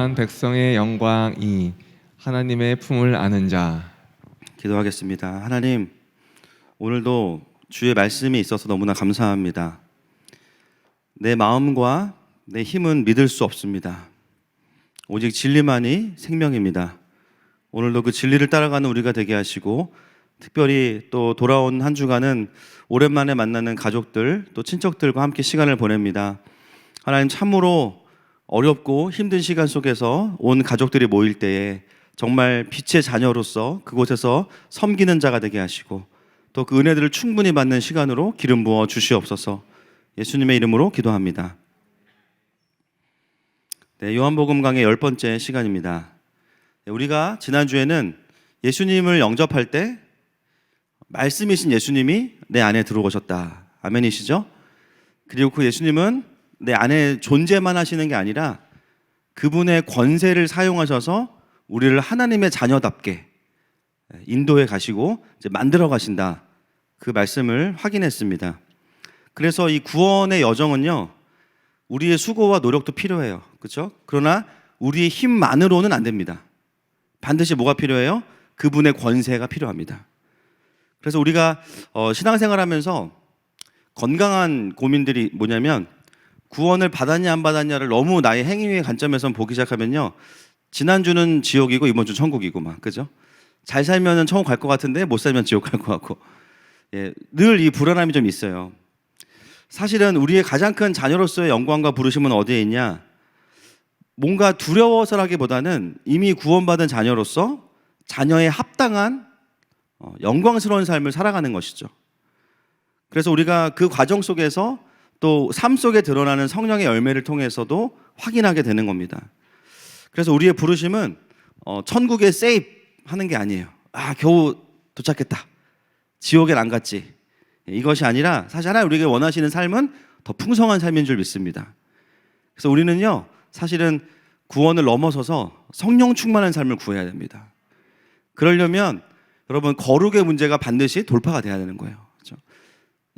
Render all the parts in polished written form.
거룩한 백성의 영광이 하나님의 품을 아는 자. 기도하겠습니다. 하나님, 오늘도 주의 말씀이 있어서 너무나 감사합니다. 내 마음과 내 힘은 믿을 수 없습니다. 오직 진리만이 생명입니다. 오늘도 그 진리를 따라가는 우리가 되게 하시고, 특별히 또 돌아온 한 주간은 오랜만에 만나는 가족들 또 친척들과 함께 시간을 보냅니다. 하나님, 참으로 어렵고 힘든 시간 속에서 온 가족들이 모일 때에 정말 빛의 자녀로서 그곳에서 섬기는 자가 되게 하시고, 또 그 은혜들을 충분히 받는 시간으로 기름 부어 주시옵소서. 예수님의 이름으로 기도합니다. 네, 요한복음 강의 10번째 시간입니다. 우리가 지난주에는 예수님을 영접할 때 말씀이신 예수님이 내 안에 들어오셨다. 아멘이시죠? 그리고 그 예수님은 내 안에 존재만 하시는 게 아니라 그분의 권세를 사용하셔서 우리를 하나님의 자녀답게 인도해 가시고 이제 만들어 가신다. 그 말씀을 확인했습니다. 그래서 이 구원의 여정은요, 우리의 수고와 노력도 필요해요. 그렇죠? 그러나 우리의 힘만으로는 안 됩니다. 반드시 뭐가 필요해요? 그분의 권세가 필요합니다. 그래서 우리가 신앙생활하면서 건강한 고민들이 뭐냐면, 구원을 받았냐 안 받았냐를 너무 나의 행위의 관점에서 보기 시작하면요, 지난주는 지옥이고 이번 주 천국이고 막, 그죠? 잘 살면은 천국 갈 것 같은데 못 살면 지옥 갈 것 같고, 예, 늘 이 불안함이 좀 있어요. 사실은 우리의 가장 큰 자녀로서의 영광과 부르심은 어디에 있냐? 뭔가 두려워서라기보다는 이미 구원받은 자녀로서 자녀에 합당한 영광스러운 삶을 살아가는 것이죠. 그래서 우리가 그 과정 속에서 또 삶 속에 드러나는 성령의 열매를 통해서도 확인하게 되는 겁니다. 그래서 우리의 부르심은 천국에 세입 하는 게 아니에요. 아, 겨우 도착했다, 지옥엔 안 갔지, 이것이 아니라 사실 하나님 우리에게 원하시는 삶은 더 풍성한 삶인 줄 믿습니다. 그래서 우리는요, 사실은 구원을 넘어서서 성령 충만한 삶을 구해야 됩니다. 그러려면 여러분, 거룩의 문제가 반드시 돌파가 돼야 되는 거예요. 그렇죠?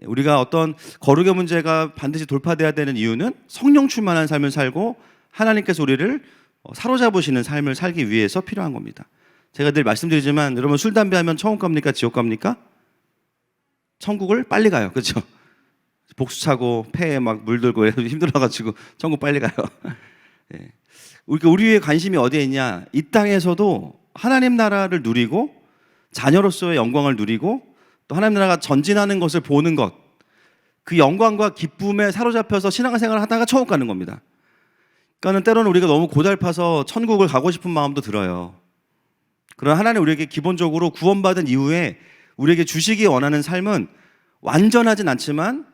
우리가 어떤 거룩의 문제가 반드시 돌파돼야 되는 이유는 성령 충만한 삶을 살고 하나님께서 우리를 사로잡으시는 삶을 살기 위해서 필요한 겁니다. 제가 늘 말씀드리지만, 여러분, 술, 담배 하면 천국 갑니까? 지옥 갑니까? 천국을 빨리 가요. 그렇죠? 복수 차고 폐에 막 물들고 힘들어가지고 천국 빨리 가요. 네. 우리의 관심이 어디에 있냐? 이 땅에서도 하나님 나라를 누리고 자녀로서의 영광을 누리고 또 하나님 나라가 전진하는 것을 보는 것, 그 영광과 기쁨에 사로잡혀서 신앙생활을 하다가 천국 가는 겁니다. 그러니까 때로는 우리가 너무 고달파서 천국을 가고 싶은 마음도 들어요. 그러나 하나님 우리에게 기본적으로 구원받은 이후에 우리에게 주시기 원하는 삶은 완전하진 않지만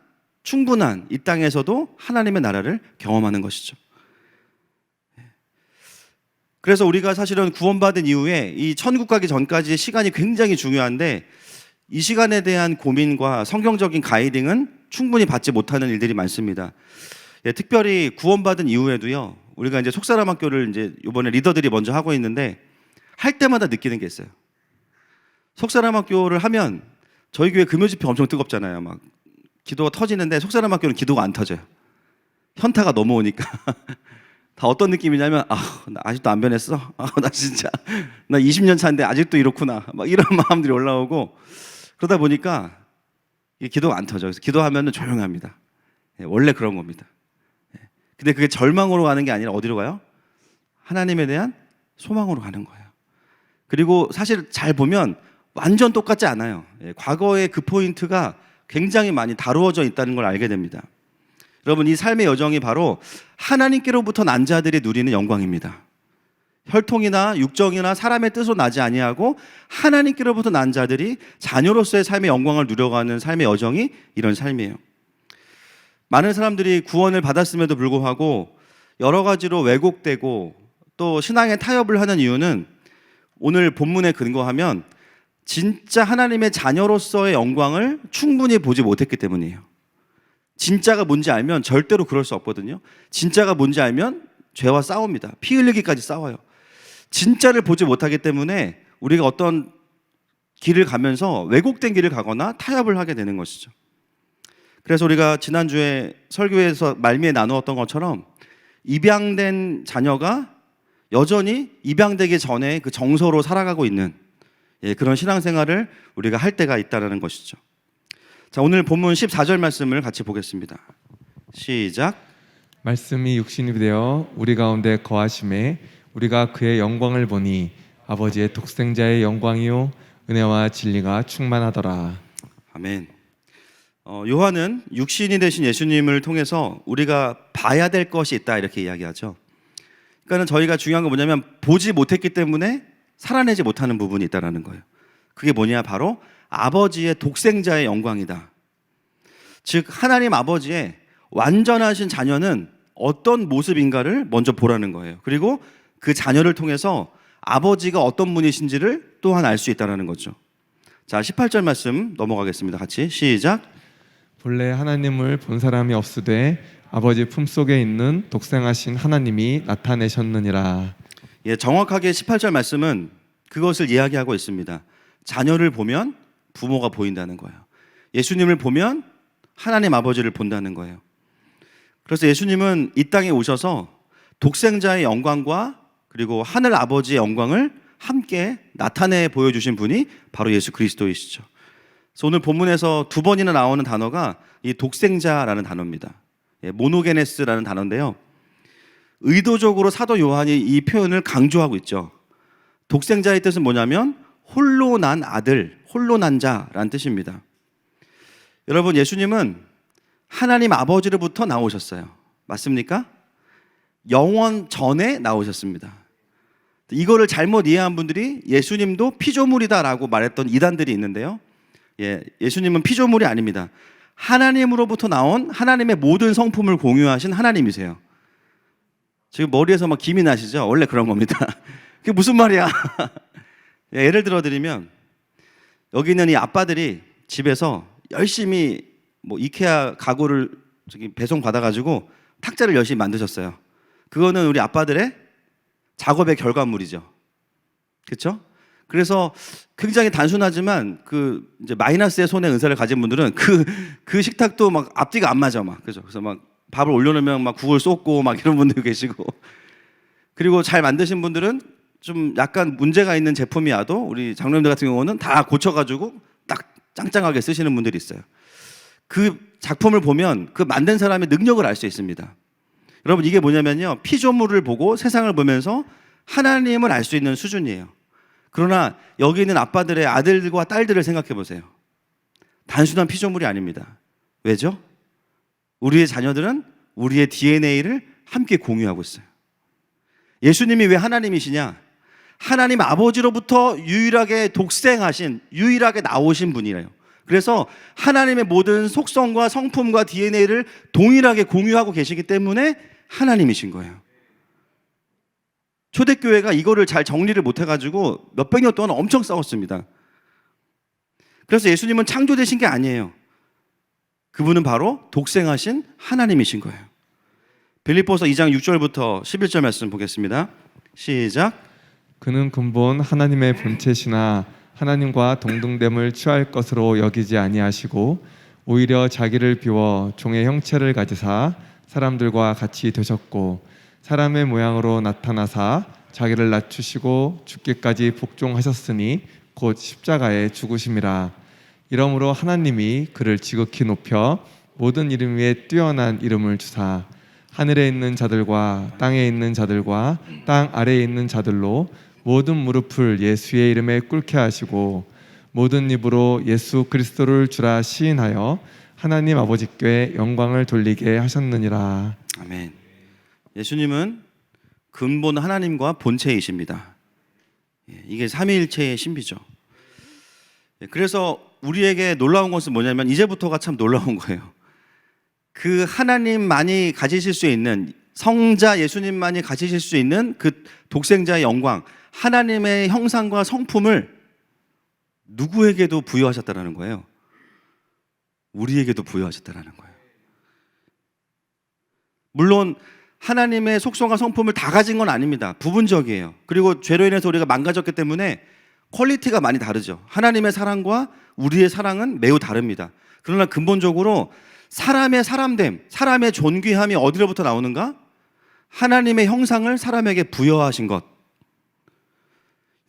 충분한 이 땅에서도 하나님의 나라를 경험하는 것이죠. 그래서 우리가 사실은 구원받은 이후에 이 천국 가기 전까지의 시간이 굉장히 중요한데, 이 시간에 대한 고민과 성경적인 가이딩은 충분히 받지 못하는 일들이 많습니다. 예, 특별히 구원받은 이후에도요, 우리가 이제 속사람학교를 이제 이번에 리더들이 먼저 하고 있는데, 할 때마다 느끼는 게 있어요. 속사람학교를 하면 저희 교회 금요집회 엄청 뜨겁잖아요. 막 기도가 터지는데 속사람학교는 기도가 안 터져요. 현타가 넘어오니까. 다 어떤 느낌이냐면, 나 아직도 안 변했어? 나 진짜 나 20년 차인데 아직도 이렇구나, 막 이런 마음들이 올라오고, 그러다 보니까 이게 기도가 안 터져. 그래서 기도하면 조용합니다. 예, 원래 그런 겁니다. 예. 근데 그게 절망으로 가는 게 아니라 어디로 가요? 하나님에 대한 소망으로 가는 거예요. 그리고 사실 잘 보면 완전 똑같지 않아요. 예, 과거의 그 포인트가 굉장히 많이 다루어져 있다는 걸 알게 됩니다. 여러분, 이 삶의 여정이 바로 하나님께로부터 난 자들이 누리는 영광입니다. 혈통이나 육정이나 사람의 뜻으로 나지 아니하고 하나님께로부터 난 자들이 자녀로서의 삶의 영광을 누려가는 삶의 여정이 이런 삶이에요. 많은 사람들이 구원을 받았음에도 불구하고 여러 가지로 왜곡되고 또 신앙에 타협을 하는 이유는, 오늘 본문에 근거하면 진짜 하나님의 자녀로서의 영광을 충분히 보지 못했기 때문이에요. 진짜가 뭔지 알면 절대로 그럴 수 없거든요. 진짜가 뭔지 알면 죄와 싸웁니다. 피 흘리기까지 싸워요. 진짜를 보지 못하기 때문에 우리가 어떤 길을 가면서 왜곡된 길을 가거나 타협을 하게 되는 것이죠. 그래서 우리가 지난주에 설교에서 말미에 나누었던 것처럼 입양된 자녀가 여전히 입양되기 전에 그 정서로 살아가고 있는 그런 신앙생활을 우리가 할 때가 있다는 것이죠. 자, 오늘 본문 14절 말씀을 같이 보겠습니다. 시작. 말씀이 육신이 되어 우리 가운데 거하심에 우리가 그의 영광을 보니 아버지의 독생자의 영광이요 은혜와 진리가 충만하더라. 아멘. 요한은 육신이 되신 예수님을 통해서 우리가 봐야 될 것이 있다 이렇게 이야기하죠. 그러니까 저희가 중요한 건 뭐냐면 보지 못했기 때문에 살아내지 못하는 부분이 있다는 거예요. 그게 뭐냐, 바로 아버지의 독생자의 영광이다. 즉 하나님 아버지의 완전하신 자녀는 어떤 모습인가를 먼저 보라는 거예요. 그리고 그 자녀를 통해서 아버지가 어떤 분이신지를 또한 알 수 있다는 거죠. 자, 18절 말씀 넘어가겠습니다. 같이 시작. 본래 하나님을 본 사람이 없으되 아버지 품속에 있는 독생하신 하나님이 나타내셨느니라. 정확하게 18절 말씀은 그것을 이야기하고 있습니다. 자녀를 보면 부모가 보인다는 거예요. 예수님을 보면 하나님 아버지를 본다는 거예요. 그래서 예수님은 이 땅에 오셔서 독생자의 영광과 그리고 하늘 아버지의 영광을 함께 나타내 보여주신 분이 바로 예수 그리스도이시죠. 그래서 오늘 본문에서 두 번이나 나오는 단어가 이 독생자라는 단어입니다. 모노게네스라는 단어인데요, 의도적으로 사도 요한이 이 표현을 강조하고 있죠. 독생자의 뜻은 뭐냐면 홀로 난 아들, 홀로 난 자라는 뜻입니다. 여러분, 예수님은 하나님 아버지로부터 나오셨어요. 맞습니까? 영원 전에 나오셨습니다. 이거를 잘못 이해한 분들이 예수님도 피조물이다라고 말했던 이단들이 있는데요, 예수님은 피조물이 아닙니다. 하나님으로부터 나온 하나님의 모든 성품을 공유하신 하나님이세요. 지금 머리에서 막 김이 나시죠? 원래 그런 겁니다. 그게 무슨 말이야? 예를 들어 드리면, 여기 있는 이 아빠들이 집에서 열심히 이케아 가구를 배송 받아가지고 탁자를 열심히 만드셨어요. 그거는 우리 아빠들의 작업의 결과물이죠. 그렇죠? 그래서 굉장히 단순하지만 이제 마이너스의 손의 은사를 가진 분들은 그 식탁도 막 앞뒤가 안 맞아 막, 그죠? 그래서 막 밥을 올려놓으면 막 국을 쏟고 막 이런 분들 계시고, 그리고 잘 만드신 분들은 좀 약간 문제가 있는 제품이 와도 우리 장로님들 같은 경우는 다 고쳐가지고 딱 짱짱하게 쓰시는 분들이 있어요. 그 작품을 보면 그 만든 사람의 능력을 알 수 있습니다. 여러분, 이게 뭐냐면요, 피조물을 보고 세상을 보면서 하나님을 알 수 있는 수준이에요. 그러나 여기 있는 아빠들의 아들과 딸들을 생각해 보세요. 단순한 피조물이 아닙니다. 왜죠? 우리의 자녀들은 우리의 DNA를 함께 공유하고 있어요. 예수님이 왜 하나님이시냐? 하나님 아버지로부터 유일하게 독생하신, 유일하게 나오신 분이래요. 그래서 하나님의 모든 속성과 성품과 DNA를 동일하게 공유하고 계시기 때문에 하나님이신 거예요. 초대교회가 이거를 잘 정리를 못해가지고 몇백 년 동안 엄청 싸웠습니다. 그래서 예수님은 창조되신 게 아니에요. 그분은 바로 독생하신 하나님이신 거예요. 빌립보서 2장 6절부터 11절 말씀 보겠습니다. 시작. 그는 근본 하나님의 본체시나 하나님과 동등됨을 취할 것으로 여기지 아니하시고 오히려 자기를 비워 종의 형체를 가지사 사람들과 같이 되셨고 사람의 모양으로 나타나사 자기를 낮추시고 죽기까지 복종하셨으니 곧 십자가에 죽으심이라. 이러므로 하나님이 그를 지극히 높여 모든 이름 위에 뛰어난 이름을 주사 하늘에 있는 자들과 땅에 있는 자들과 땅 아래에 있는 자들로 모든 무릎을 예수의 이름에 꿇게 하시고 모든 입으로 예수 그리스도를 주라 시인하여 하나님 아버지께 영광을 돌리게 하셨느니라. 아멘. 예수님은 근본 하나님과 본체이십니다. 이게 삼위일체의 신비죠. 그래서 우리에게 놀라운 것은 뭐냐면 이제부터가 참 놀라운 거예요. 그 하나님만이 가지실 수 있는, 성자 예수님만이 가지실 수 있는 그 독생자의 영광, 하나님의 형상과 성품을 누구에게도 부여하셨다는 거예요. 우리에게도 부여하셨다는 거예요. 물론 하나님의 속성과 성품을 다 가진 건 아닙니다. 부분적이에요. 그리고 죄로 인해서 우리가 망가졌기 때문에 퀄리티가 많이 다르죠. 하나님의 사랑과 우리의 사랑은 매우 다릅니다. 그러나 근본적으로 사람의 사람됨, 사람의 존귀함이 어디로부터 나오는가? 하나님의 형상을 사람에게 부여하신 것.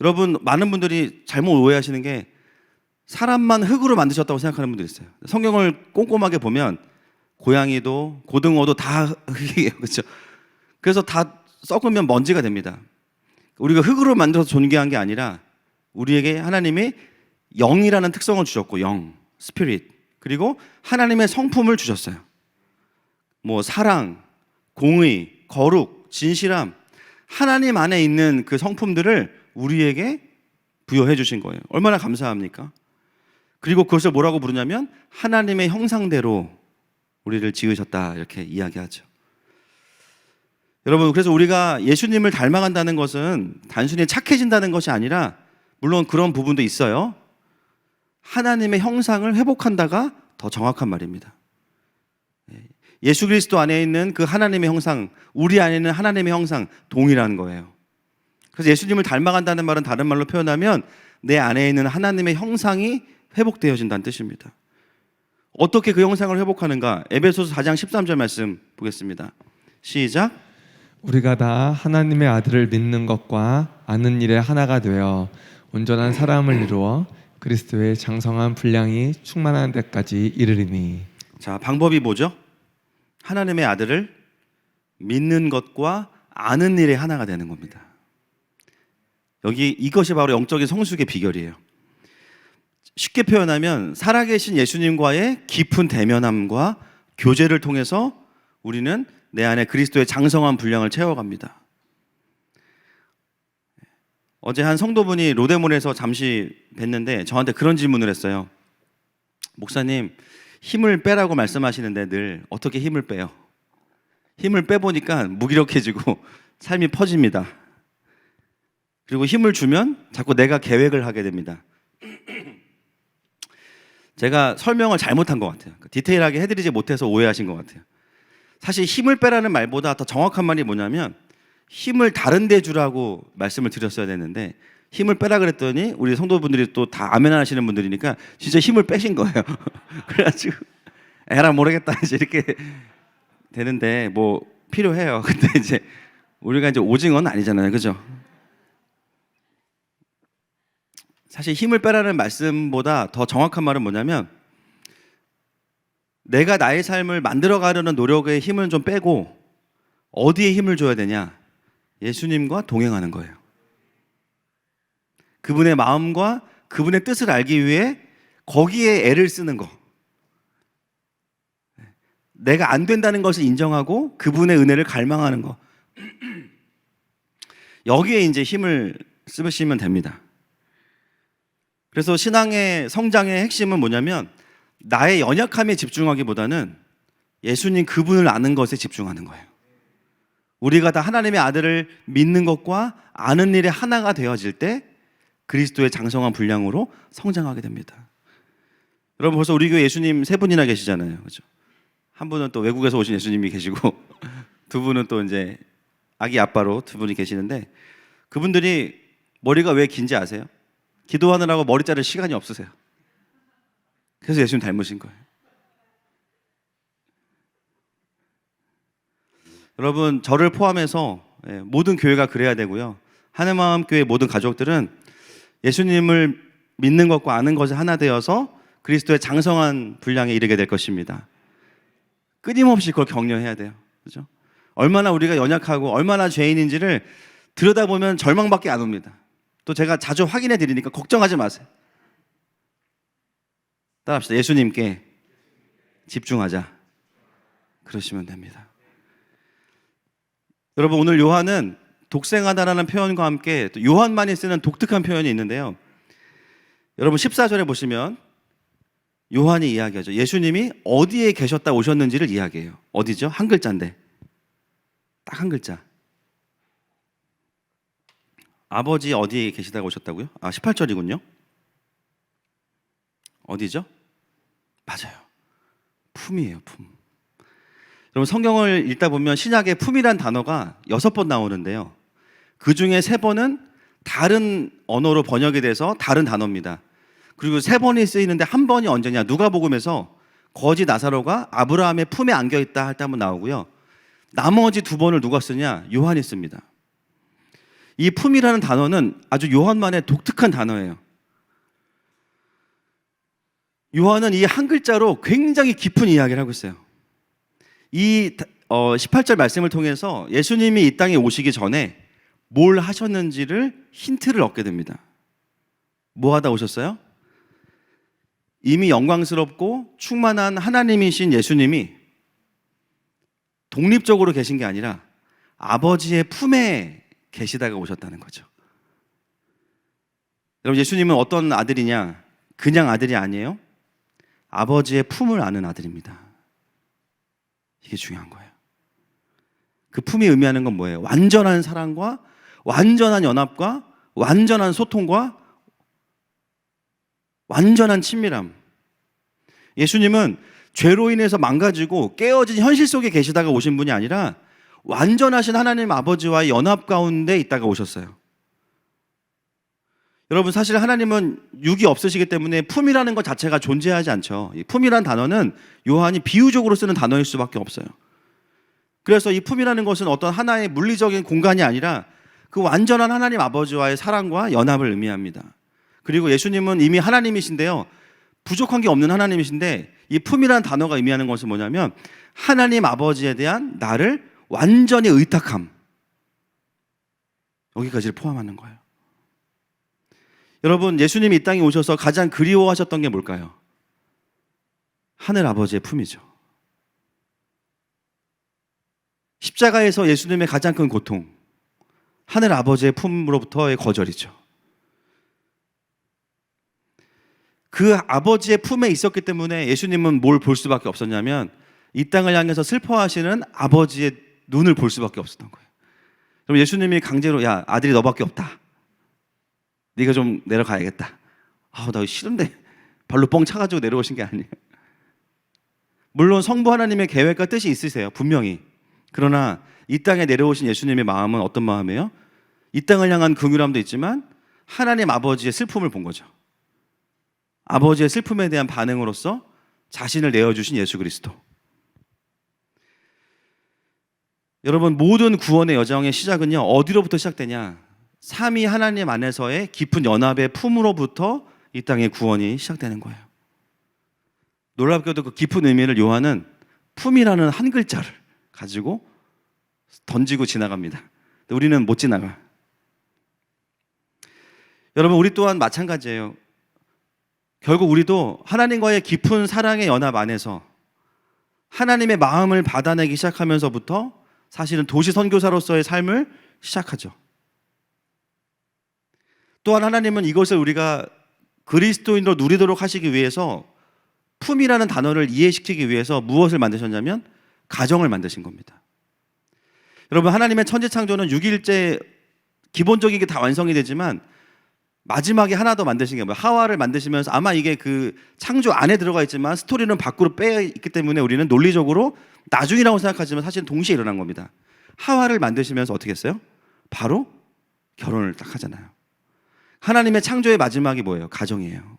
여러분, 많은 분들이 잘못 오해하시는 게 사람만 흙으로 만드셨다고 생각하는 분들이 있어요. 성경을 꼼꼼하게 보면 고양이도 고등어도 다 흙이에요. 그렇죠? 그래서 다 썩으면 먼지가 됩니다. 우리가 흙으로 만들어서 존귀한 게 아니라 우리에게 하나님이 영이라는 특성을 주셨고, 영, 스피릿, 그리고 하나님의 성품을 주셨어요. 뭐 사랑, 공의, 거룩, 진실함, 하나님 안에 있는 그 성품들을 우리에게 부여해 주신 거예요. 얼마나 감사합니까? 그리고 그것을 뭐라고 부르냐면 하나님의 형상대로 우리를 지으셨다, 이렇게 이야기하죠. 여러분, 그래서 우리가 예수님을 닮아간다는 것은 단순히 착해진다는 것이 아니라, 물론 그런 부분도 있어요. 하나님의 형상을 회복한다가 더 정확한 말입니다. 예수 그리스도 안에 있는 그 하나님의 형상, 우리 안에 있는 하나님의 형상 동일한 거예요. 그래서 예수님을 닮아간다는 말은 다른 말로 표현하면 내 안에 있는 하나님의 형상이 회복되어진다는 뜻입니다. 어떻게 그 형상을 회복하는가? 에베소서 4장 13절 말씀 보겠습니다. 시작. 우리가 다 하나님의 아들을 믿는 것과 아는 일에 하나가 되어 온전한 사람을 이루어 그리스도의 장성한 분량이 충만한 데까지 이르리니. 자, 방법이 뭐죠? 하나님의 아들을 믿는 것과 아는 일에 하나가 되는 겁니다. 여기 이것이 바로 영적인 성숙의 비결이에요. 쉽게 표현하면 살아계신 예수님과의 깊은 대면함과 교제를 통해서 우리는 내 안에 그리스도의 장성한 분량을 채워갑니다. 어제 한 성도분이 로데몬에서 잠시 뵀는데 저한테 그런 질문을 했어요. 목사님, 힘을 빼라고 말씀하시는데 늘 어떻게 힘을 빼요? 힘을 빼보니까 무기력해지고 삶이 퍼집니다. 그리고 힘을 주면 자꾸 내가 계획을 하게 됩니다. 제가 설명을 잘못한 것 같아요. 디테일하게 해드리지 못해서 오해하신 것 같아요. 사실 힘을 빼라는 말보다 더 정확한 말이 뭐냐면 힘을 다른 데 주라고 말씀을 드렸어야 되는데 힘을 빼라 그랬더니 우리 성도분들이 또 다 아멘 하시는 분들이니까 진짜 힘을 빼신 거예요. 그래가지고 에라 모르겠다 이제 이렇게 되는데 뭐 필요해요. 근데 이제 우리가 이제 오징어는 아니잖아요, 그죠? 사실 힘을 빼라는 말씀보다 더 정확한 말은 뭐냐면 내가 나의 삶을 만들어가려는 노력에 힘을 좀 빼고 어디에 힘을 줘야 되냐? 예수님과 동행하는 거예요. 그분의 마음과 그분의 뜻을 알기 위해 거기에 애를 쓰는 거. 내가 안 된다는 것을 인정하고 그분의 은혜를 갈망하는 거. 여기에 이제 힘을 쓰시면 됩니다. 그래서 신앙의 성장의 핵심은 뭐냐면 나의 연약함에 집중하기보다는 예수님 그분을 아는 것에 집중하는 거예요. 우리가 다 하나님의 아들을 믿는 것과 아는 일에 하나가 되어질 때 그리스도의 장성한 분량으로 성장하게 됩니다. 여러분, 벌써 우리 교회 예수님 3분이나 계시잖아요, 그렇죠? 한 분은 또 외국에서 오신 예수님이 계시고 두 분은 또 이제 아기 아빠로 2분이 계시는데 그분들이 머리가 왜 긴지 아세요? 기도하느라고 머리 자를 시간이 없으세요. 그래서 예수님 닮으신 거예요. 여러분, 저를 포함해서 모든 교회가 그래야 되고요. 하늘마음교회 모든 가족들은 예수님을 믿는 것과 아는 것이 하나 되어서 그리스도의 장성한 분량에 이르게 될 것입니다. 끊임없이 그걸 격려해야 돼요. 그렇죠? 얼마나 우리가 연약하고 얼마나 죄인인지를 들여다보면 절망밖에 안 옵니다. 또 제가 자주 확인해 드리니까 걱정하지 마세요. 따라합시다. 예수님께 집중하자. 그러시면 됩니다. 여러분, 오늘 요한은 독생하다라는 표현과 함께 또 요한만이 쓰는 독특한 표현이 있는데요. 여러분 14절에 보시면 요한이 이야기하죠. 예수님이 어디에 계셨다 오셨는지를 이야기해요. 어디죠? 한 글자인데 딱 한 글자. 아버지 어디에 계시다가 오셨다고요? 18절이군요. 어디죠? 맞아요. 품이에요, 품. 여러분, 성경을 읽다 보면 신약에 품이란 단어가 6번 나오는데요. 그 중에 3번은 다른 언어로 번역이 돼서 다른 단어입니다. 그리고 3번이 쓰이는데 한 번이 언제냐? 누가복음에서 거지 나사로가 아브라함의 품에 안겨 있다 할 때 한번 나오고요. 나머지 두 번을 누가 쓰냐? 요한이 씁니다. 이 품이라는 단어는 아주 요한만의 독특한 단어예요. 요한은 이 한 글자로 굉장히 깊은 이야기를 하고 있어요. 이 18절 말씀을 통해서 예수님이 이 땅에 오시기 전에 뭘 하셨는지를 힌트를 얻게 됩니다. 뭐 하다 오셨어요? 이미 영광스럽고 충만한 하나님이신 예수님이 독립적으로 계신 게 아니라 아버지의 품에 계시다가 오셨다는 거죠. 여러분, 예수님은 어떤 아들이냐? 그냥 아들이 아니에요. 아버지의 품을 아는 아들입니다. 이게 중요한 거예요. 그 품이 의미하는 건 뭐예요? 완전한 사랑과 완전한 연합과 완전한 소통과 완전한 친밀함. 예수님은 죄로 인해서 망가지고 깨어진 현실 속에 계시다가 오신 분이 아니라 완전하신 하나님 아버지와의 연합 가운데 있다가 오셨어요. 여러분, 사실 하나님은 육이 없으시기 때문에 품이라는 것 자체가 존재하지 않죠. 이 품이라는 단어는 요한이 비유적으로 쓰는 단어일 수밖에 없어요. 그래서 이 품이라는 것은 어떤 하나의 물리적인 공간이 아니라 그 완전한 하나님 아버지와의 사랑과 연합을 의미합니다. 그리고 예수님은 이미 하나님이신데요, 부족한 게 없는 하나님이신데 이 품이라는 단어가 의미하는 것은 뭐냐면 하나님 아버지에 대한 나를 완전히 의탁함, 여기까지를 포함하는 거예요. 여러분, 예수님이 이 땅에 오셔서 가장 그리워하셨던 게 뭘까요? 하늘 아버지의 품이죠. 십자가에서 예수님의 가장 큰 고통, 하늘 아버지의 품으로부터의 거절이죠. 그 아버지의 품에 있었기 때문에 예수님은 뭘 볼 수밖에 없었냐면 이 땅을 향해서 슬퍼하시는 아버지의 눈을 볼 수밖에 없었던 거예요. 그럼 예수님이 강제로, 야, 아들이 너밖에 없다, 네가 좀 내려가야겠다. 나 싫은데, 발로 뻥 차가지고 내려오신 게 아니에요. 물론 성부 하나님의 계획과 뜻이 있으세요, 분명히. 그러나 이 땅에 내려오신 예수님의 마음은 어떤 마음이에요? 이 땅을 향한 긍휼함도 있지만 하나님 아버지의 슬픔을 본 거죠. 아버지의 슬픔에 대한 반응으로서 자신을 내어주신 예수 그리스도. 여러분, 모든 구원의 여정의 시작은요, 어디로부터 시작되냐? 삼위 하나님 안에서의 깊은 연합의 품으로부터 이 땅의 구원이 시작되는 거예요. 놀랍게도 그 깊은 의미를 요한은 품이라는 한 글자를 가지고 던지고 지나갑니다. 우리는 못 지나가. 여러분, 우리 또한 마찬가지예요. 결국 우리도 하나님과의 깊은 사랑의 연합 안에서 하나님의 마음을 받아내기 시작하면서부터 사실은 도시 선교사로서의 삶을 시작하죠. 또한 하나님은 이것을 우리가 그리스도인으로 누리도록 하시기 위해서 품이라는 단어를 이해시키기 위해서 무엇을 만드셨냐면 가정을 만드신 겁니다. 여러분, 하나님의 천지창조는 6일째 기본적인 게 다 완성이 되지만 마지막에 하나 더 만드신 게 뭐예요? 하와를 만드시면서, 아마 이게 그 창조 안에 들어가 있지만 스토리는 밖으로 빼 있기 때문에 우리는 논리적으로 나중이라고 생각하지만 사실은 동시에 일어난 겁니다. 하와를 만드시면서 어떻게 했어요? 바로 결혼을 딱 하잖아요. 하나님의 창조의 마지막이 뭐예요? 가정이에요.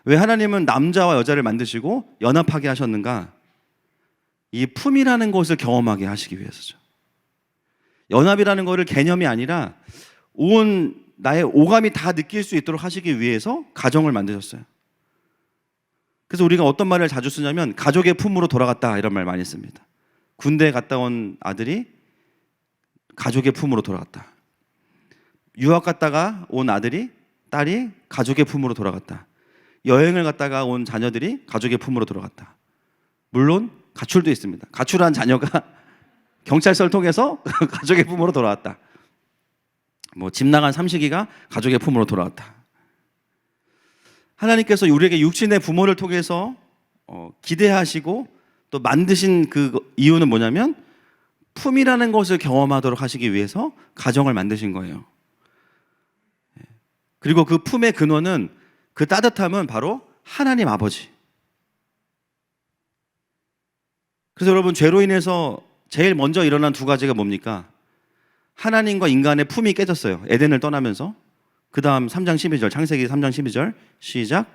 왜 하나님은 남자와 여자를 만드시고 연합하게 하셨는가? 이 품이라는 것을 경험하게 하시기 위해서죠. 연합이라는 것을 개념이 아니라 온 나의 오감이 다 느낄 수 있도록 하시기 위해서 가정을 만드셨어요. 그래서 우리가 어떤 말을 자주 쓰냐면 가족의 품으로 돌아갔다, 이런 말 많이 씁니다. 군대 갔다 온 아들이 가족의 품으로 돌아갔다. 유학 갔다가 온 아들이, 딸이 가족의 품으로 돌아갔다. 여행을 갔다가 온 자녀들이 가족의 품으로 돌아갔다. 물론 가출도 있습니다. 가출한 자녀가 경찰서를 통해서 가족의 품으로 돌아왔다. 집 나간 삼식이가 가족의 품으로 돌아왔다. 하나님께서 우리에게 육신의 부모를 통해서 기대하시고 또 만드신 그 이유는 뭐냐면 품이라는 것을 경험하도록 하시기 위해서 가정을 만드신 거예요. 그리고 그 품의 근원은, 그 따뜻함은 바로 하나님 아버지. 그래서 여러분, 죄로 인해서 제일 먼저 일어난 두 가지가 뭡니까? 하나님과 인간의 품이 깨졌어요. 에덴을 떠나면서. 그 다음 3장 12절, 창세기 3장 12절 시작.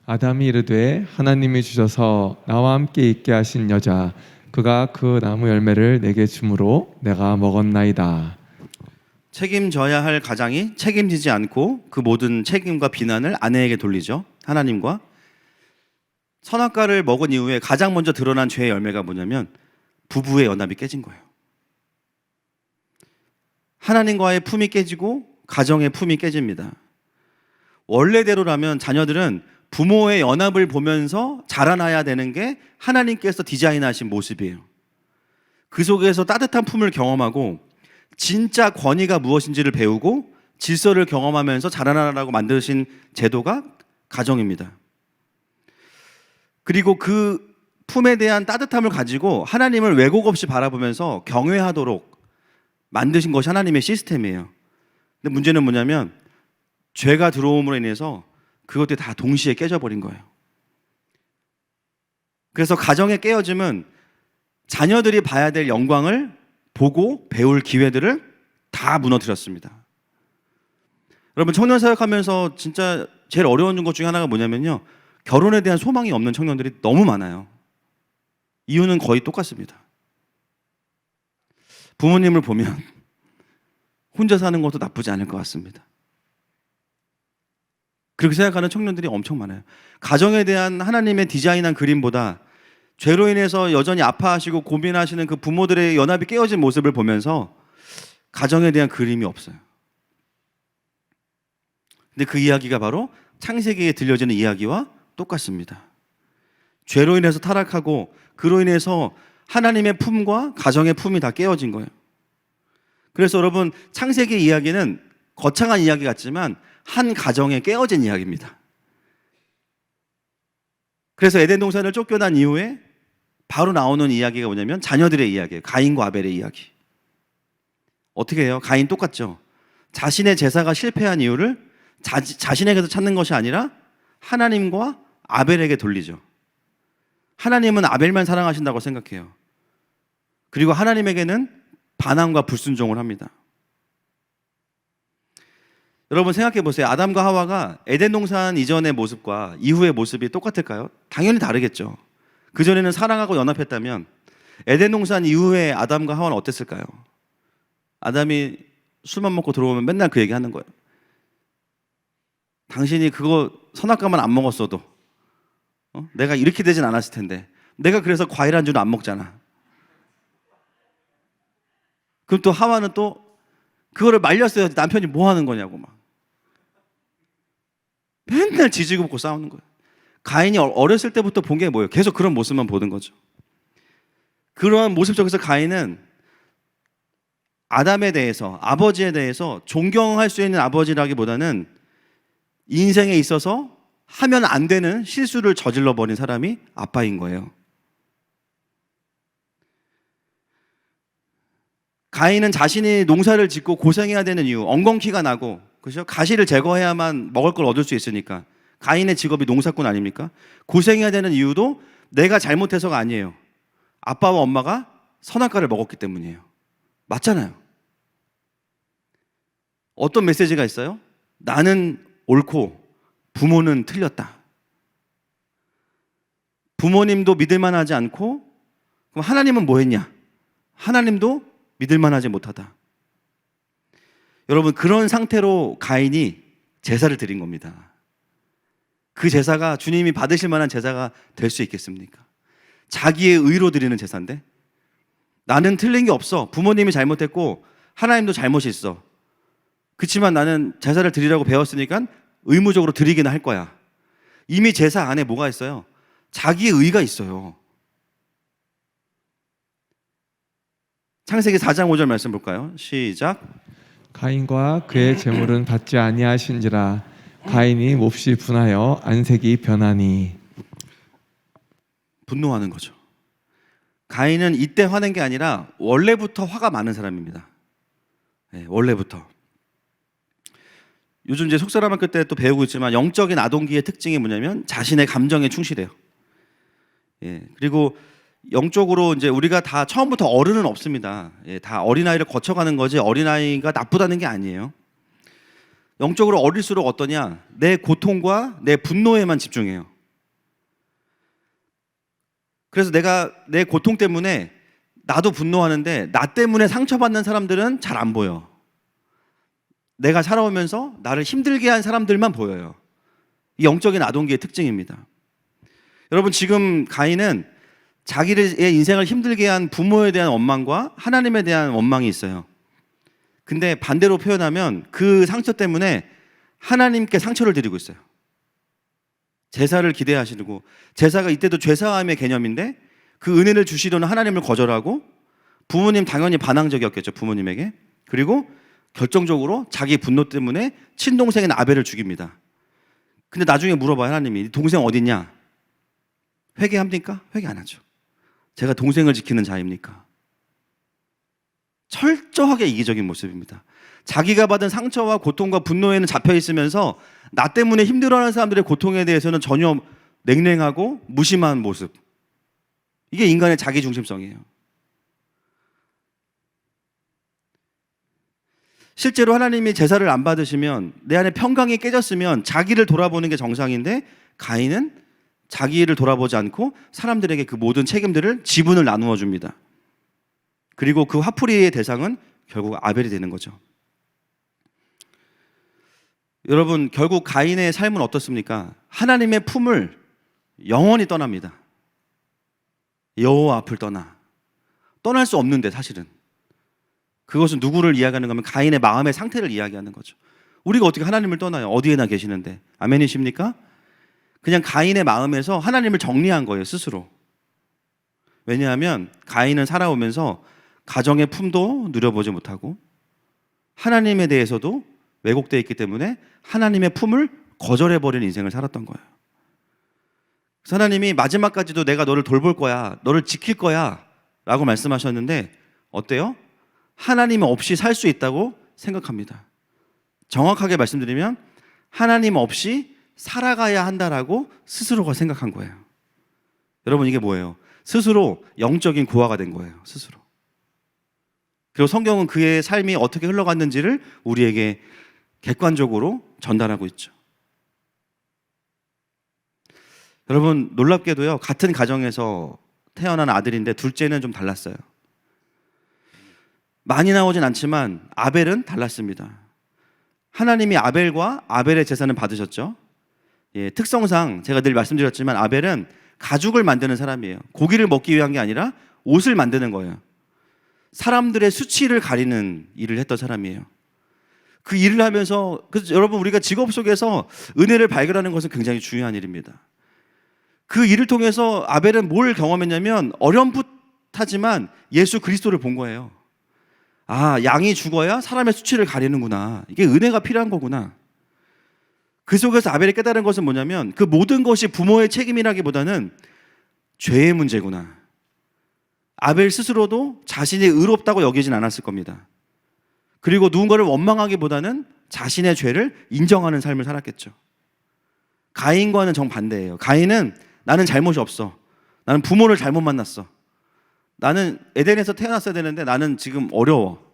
아담이 이르되 하나님이 주셔서 나와 함께 있게 하신 여자 그가 그 나무 열매를 내게 주므로 내가 먹었나이다. 책임져야 할 가장이 책임지지 않고 그 모든 책임과 비난을 아내에게 돌리죠. 하나님과. 선악과를 먹은 이후에 가장 먼저 드러난 죄의 열매가 뭐냐면 부부의 연합이 깨진 거예요. 하나님과의 품이 깨지고 가정의 품이 깨집니다. 원래대로라면 자녀들은 부모의 연합을 보면서 자라나야 되는 게 하나님께서 디자인하신 모습이에요. 그 속에서 따뜻한 품을 경험하고 진짜 권위가 무엇인지를 배우고 질서를 경험하면서 자라나라고 만드신 제도가 가정입니다. 그리고 그 품에 대한 따뜻함을 가지고 하나님을 왜곡 없이 바라보면서 경외하도록 만드신 것이 하나님의 시스템이에요. 근데 문제는 뭐냐면 죄가 들어옴으로 인해서 그것들이 다 동시에 깨져버린 거예요. 그래서 가정의 깨어짐은 자녀들이 봐야 될 영광을 보고 배울 기회들을 다 무너뜨렸습니다. 여러분, 청년 사역하면서 진짜 제일 어려운 것 중에 하나가 뭐냐면요, 결혼에 대한 소망이 없는 청년들이 너무 많아요. 이유는 거의 똑같습니다. 부모님을 보면 혼자 사는 것도 나쁘지 않을 것 같습니다. 그렇게 생각하는 청년들이 엄청 많아요. 가정에 대한 하나님의 디자인한 그림보다 죄로 인해서 여전히 아파하시고 고민하시는 그 부모들의 연합이 깨어진 모습을 보면서 가정에 대한 그림이 없어요. 근데 그 이야기가 바로 창세기에 들려지는 이야기와 똑같습니다. 죄로 인해서 타락하고 그로 인해서 하나님의 품과 가정의 품이 다 깨어진 거예요. 그래서 여러분, 창세기 이야기는 거창한 이야기 같지만 한 가정에 깨어진 이야기입니다. 그래서 에덴 동산을 쫓겨난 이후에 바로 나오는 이야기가 뭐냐면 자녀들의 이야기예요. 가인과 아벨의 이야기. 어떻게 해요? 가인 똑같죠. 자신의 제사가 실패한 이유를 자신에게서 찾는 것이 아니라 하나님과 아벨에게 돌리죠. 하나님은 아벨만 사랑하신다고 생각해요. 그리고 하나님에게는 반항과 불순종을 합니다. 여러분, 생각해 보세요. 아담과 하와가 에덴 동산 이전의 모습과 이후의 모습이 똑같을까요? 당연히 다르겠죠. 그전에는 사랑하고 연합했다면 에덴 동산 이후에 아담과 하와는 어땠을까요? 아담이 술만 먹고 들어오면 맨날 그 얘기 하는 거예요. 당신이 그거 선악과만 안 먹었어도 내가 이렇게 되진 않았을 텐데, 내가 그래서 과일 안주는 안 먹잖아. 그럼 또 하와는 또 그거를 말렸어요. 남편이 뭐 하는 거냐고 막 맨날 지지고 볶고 싸우는 거예요. 가인이 어렸을 때부터 본 게 뭐예요? 계속 그런 모습만 보는 거죠. 그러한 모습 속에서 가인은 아담에 대해서, 아버지에 대해서 존경할 수 있는 아버지라기보다는 인생에 있어서 하면 안 되는 실수를 저질러 버린 사람이 아빠인 거예요. 가인은 자신이 농사를 짓고 고생해야 되는 이유, 엉겅퀴가 나고, 그렇죠? 가시를 제거해야만 먹을 걸 얻을 수 있으니까. 가인의 직업이 농사꾼 아닙니까? 고생해야 되는 이유도 내가 잘못해서가 아니에요. 아빠와 엄마가 선악과를 먹었기 때문이에요. 맞잖아요. 어떤 메시지가 있어요? 나는 옳고 부모는 틀렸다. 부모님도 믿을만하지 않고, 그럼 하나님은 뭐 했냐? 하나님도 믿을만하지 못하다. 여러분, 그런 상태로 가인이 제사를 드린 겁니다. 그 제사가 주님이 받으실 만한 제사가 될 수 있겠습니까? 자기의 의로 드리는 제사인데, 나는 틀린 게 없어. 부모님이 잘못했고 하나님도 잘못이 있어. 그렇지만 나는 제사를 드리라고 배웠으니까 의무적으로 드리긴 할 거야. 이미 제사 안에 뭐가 있어요? 자기의 의가 있어요. 창세기 4장 5절 말씀 볼까요? 시작. 가인과 그의 재물은 받지 아니하신지라 가인이 몹시 분하여 안색이 변하니. 분노하는 거죠. 가인은 이때 화낸 게 아니라 원래부터 화가 많은 사람입니다. 네, 원래부터. 요즘 이제 속사람학교 때 또 배우고 있지만 영적인 아동기의 특징이 뭐냐면 자신의 감정에 충실해요. 예, 그리고 영적으로 이제 우리가 다 처음부터 어른은 없습니다. 예, 다 어린아이를 거쳐가는 거지 어린아이가 나쁘다는 게 아니에요. 영적으로 어릴수록 어떠냐? 내 고통과 내 분노에만 집중해요. 그래서 내가 내 고통 때문에 나도 분노하는데 나 때문에 상처받는 사람들은 잘 안 보여. 내가 살아오면서 나를 힘들게 한 사람들만 보여요. 이 영적인 아동기의 특징입니다. 여러분, 지금 가인은 자기의 인생을 힘들게 한 부모에 대한 원망과 하나님에 대한 원망이 있어요. 근데 반대로 표현하면 그 상처 때문에 하나님께 상처를 드리고 있어요. 제사를 기대하시고, 제사가 이때도 죄사함의 개념인데 그 은혜를 주시려는 하나님을 거절하고, 부모님 당연히 반항적이었겠죠, 부모님에게. 그리고 결정적으로 자기 분노 때문에 친동생인 아벨을 죽입니다. 근데 나중에 물어봐요, 하나님이. 동생 어딨냐? 회개합니까? 회개 안 하죠. 제가 동생을 지키는 자입니까? 철저하게 이기적인 모습입니다. 자기가 받은 상처와 고통과 분노에는 잡혀 있으면서 나 때문에 힘들어하는 사람들의 고통에 대해서는 전혀 냉랭하고 무심한 모습. 이게 인간의 자기중심성이에요. 실제로 하나님이 제사를 안 받으시면, 내 안에 평강이 깨졌으면 자기를 돌아보는 게 정상인데, 가인은 자기를 돌아보지 않고 사람들에게 그 모든 책임들을 지분을 나누어 줍니다. 그리고 그 화풀이의 대상은 결국 아벨이 되는 거죠. 여러분, 결국 가인의 삶은 어떻습니까? 하나님의 품을 영원히 떠납니다. 여호와 앞을 떠날 수 없는데, 사실은 그것은 누구를 이야기하는가 하면 가인의 마음의 상태를 이야기하는 거죠. 우리가 어떻게 하나님을 떠나요? 어디에나 계시는데. 아멘이십니까? 그냥 가인의 마음에서 하나님을 정리한 거예요, 스스로. 왜냐하면 가인은 살아오면서 가정의 품도 누려보지 못하고 하나님에 대해서도 왜곡되어 있기 때문에 하나님의 품을 거절해버리는 인생을 살았던 거예요. 그래서 하나님이 마지막까지도 내가 너를 돌볼 거야, 너를 지킬 거야 라고 말씀하셨는데, 어때요? 하나님 없이 살 수 있다고 생각합니다. 정확하게 말씀드리면 하나님 없이 살아가야 한다라고 스스로가 생각한 거예요. 여러분, 이게 뭐예요? 스스로 영적인 고아가 된 거예요, 스스로. 그리고 성경은 그의 삶이 어떻게 흘러갔는지를 우리에게 객관적으로 전달하고 있죠. 여러분, 놀랍게도요, 같은 가정에서 태어난 아들인데 둘째는 좀 달랐어요. 많이 나오진 않지만 아벨은 달랐습니다. 하나님이 아벨과 아벨의 제사는 받으셨죠. 특성상 제가 늘 말씀드렸지만 아벨은 가죽을 만드는 사람이에요. 고기를 먹기 위한 게 아니라 옷을 만드는 거예요. 사람들의 수치를 가리는 일을 했던 사람이에요. 그 일을 하면서, 그래서 여러분, 우리가 직업 속에서 은혜를 발견하는 것은 굉장히 중요한 일입니다. 그 일을 통해서 아벨은 뭘 경험했냐면 어렴풋하지만 예수 그리스도를 본 거예요. 아, 양이 죽어야 사람의 수치를 가리는구나. 이게 은혜가 필요한 거구나. 그 속에서 아벨이 깨달은 것은 뭐냐면 그 모든 것이 부모의 책임이라기보다는 죄의 문제구나. 아벨 스스로도 자신이 의롭다고 여기진 않았을 겁니다. 그리고 누군가를 원망하기보다는 자신의 죄를 인정하는 삶을 살았겠죠. 가인과는 정반대예요. 가인은 나는 잘못이 없어. 나는 부모를 잘못 만났어. 나는 에덴에서 태어났어야 되는데 나는 지금 어려워.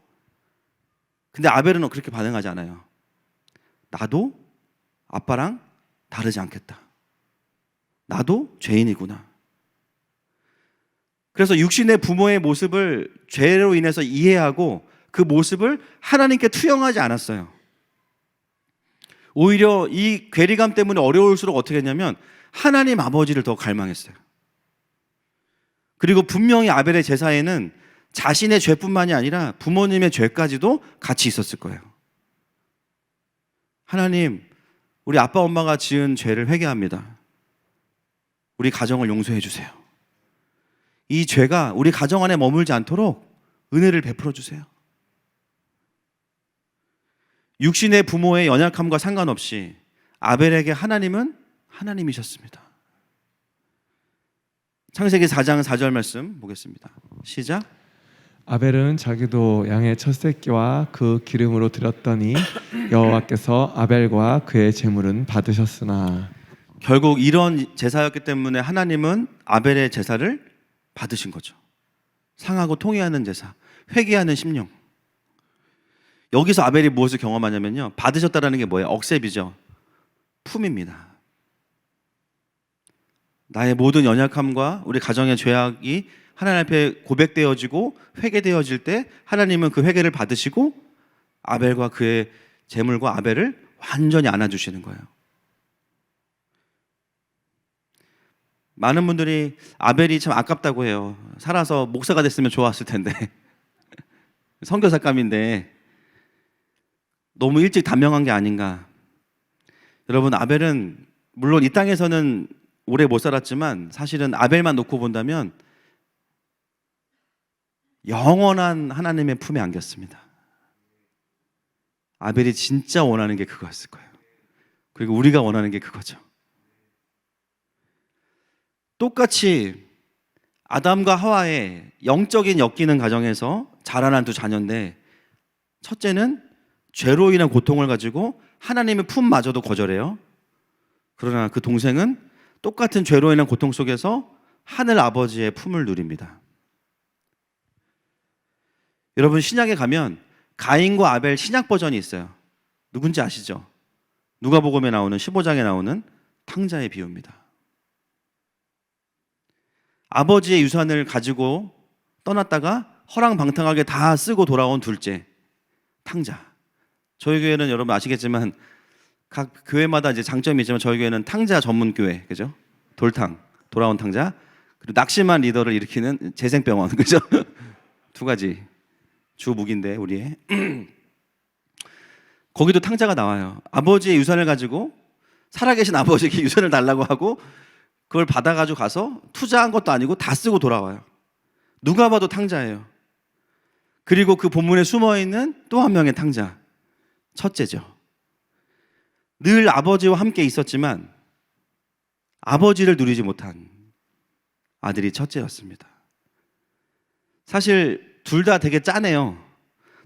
근데 아벨은 그렇게 반응하지 않아요. 나도 아빠랑 다르지 않겠다. 나도 죄인이구나. 그래서 육신의 부모의 모습을 죄로 인해서 이해하고 그 모습을 하나님께 투영하지 않았어요. 오히려 이 괴리감 때문에 어려울수록 어떻게 했냐면 하나님 아버지를 더 갈망했어요. 그리고 분명히 아벨의 제사에는 자신의 죄뿐만이 아니라 부모님의 죄까지도 같이 있었을 거예요. 하나님, 우리 아빠 엄마가 지은 죄를 회개합니다. 우리 가정을 용서해 주세요. 이 죄가 우리 가정 안에 머물지 않도록 은혜를 베풀어 주세요. 육신의 부모의 연약함과 상관없이 아벨에게 하나님은 하나님이셨습니다. 창세기 4장 4절 말씀 보겠습니다. 시작. 아벨은 자기도 양의 첫 새끼와 그 기름으로 드렸더니 여호와께서 아벨과 그의 제물은 받으셨으나. 결국 이런 제사였기 때문에 하나님은 아벨의 제사를 받으신 거죠. 상하고 통회하는 제사, 회개하는 심령. 여기서 아벨이 무엇을 경험하냐면요, 받으셨다라는 게 뭐예요? 억셉이죠. 품입니다. 나의 모든 연약함과 우리 가정의 죄악이 하나님 앞에 고백되어지고 회개되어질 때 하나님은 그 회개를 받으시고 아벨과 그의 제물과 아벨을 완전히 안아주시는 거예요. 많은 분들이 아벨이 참 아깝다고 해요. 살아서 목사가 됐으면 좋았을 텐데 선교사감인데 너무 일찍 단명한 게 아닌가. 여러분, 아벨은 물론 이 땅에서는 오래 못 살았지만 사실은 아벨만 놓고 본다면 영원한 하나님의 품에 안겼습니다. 아벨이 진짜 원하는 게 그거였을 거예요. 그리고 우리가 원하는 게 그거죠. 똑같이 아담과 하와의 영적인 엮이는 가정에서 자라난 두 자녀인데, 첫째는 죄로 인한 고통을 가지고 하나님의 품마저도 거절해요. 그러나 그 동생은 똑같은 죄로 인한 고통 속에서 하늘 아버지의 품을 누립니다. 여러분, 신약에 가면 가인과 아벨 신약 버전이 있어요. 누군지 아시죠? 누가복음에 나오는 15장에 나오는 탕자의 비유입니다. 아버지의 유산을 가지고 떠났다가 허랑방탕하게 다 쓰고 돌아온 둘째, 탕자. 저희 교회는 여러분 아시겠지만 각 교회마다 이제 장점이 있지만 저희 교회는 탕자 전문 교회, 그죠? 돌탕, 돌아온 탕자. 그리고 낙심한 리더를 일으키는 재생병원, 그죠? 두 가지 주 무기인데 우리의 거기도 탕자가 나와요. 아버지의 유산을 가지고 살아계신 아버지에게 유산을 달라고 하고 그걸 받아가지고 가서 투자한 것도 아니고 다 쓰고 돌아와요. 누가 봐도 탕자예요. 그리고 그 본문에 숨어있는 또 한 명의 탕자, 첫째죠. 늘 아버지와 함께 있었지만 아버지를 누리지 못한 아들이 첫째였습니다. 사실 둘 다 되게 짜네요.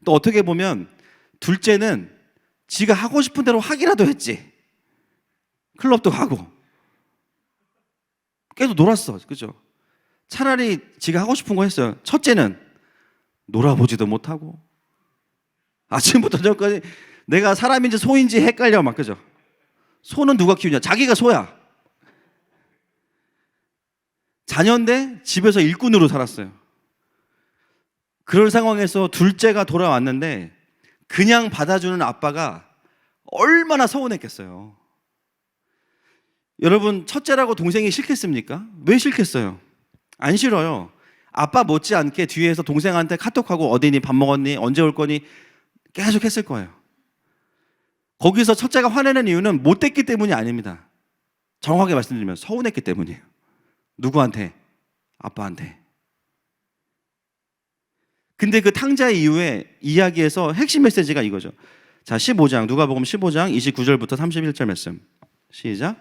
또 어떻게 보면 둘째는 지가 하고 싶은 대로 하기라도 했지. 클럽도 가고 계속 놀았어, 그죠? 차라리 지가 하고 싶은 거 했어요. 첫째는 놀아보지도 못하고 아침부터 저녁까지 내가 사람인지 소인지 헷갈려 막, 그죠? 소는 누가 키우냐? 자기가 소야. 자녀인데 집에서 일꾼으로 살았어요. 그런 상황에서 둘째가 돌아왔는데 그냥 받아주는 아빠가 얼마나 서운했겠어요. 여러분, 첫째라고 동생이 싫겠습니까? 왜 싫겠어요? 안 싫어요. 아빠 못지않게 뒤에서 동생한테 카톡하고 어디니, 밥 먹었니, 언제 올 거니 계속 했을 거예요. 거기서 첫째가 화내는 이유는 못됐기 때문이 아닙니다. 정확하게 말씀드리면 서운했기 때문이에요. 누구한테? 아빠한테. 근데 그 탕자의 이후에 이야기에서 핵심 메시지가 이거죠. 자, 15장, 누가복음 15장 29절부터 31절 말씀. 시작.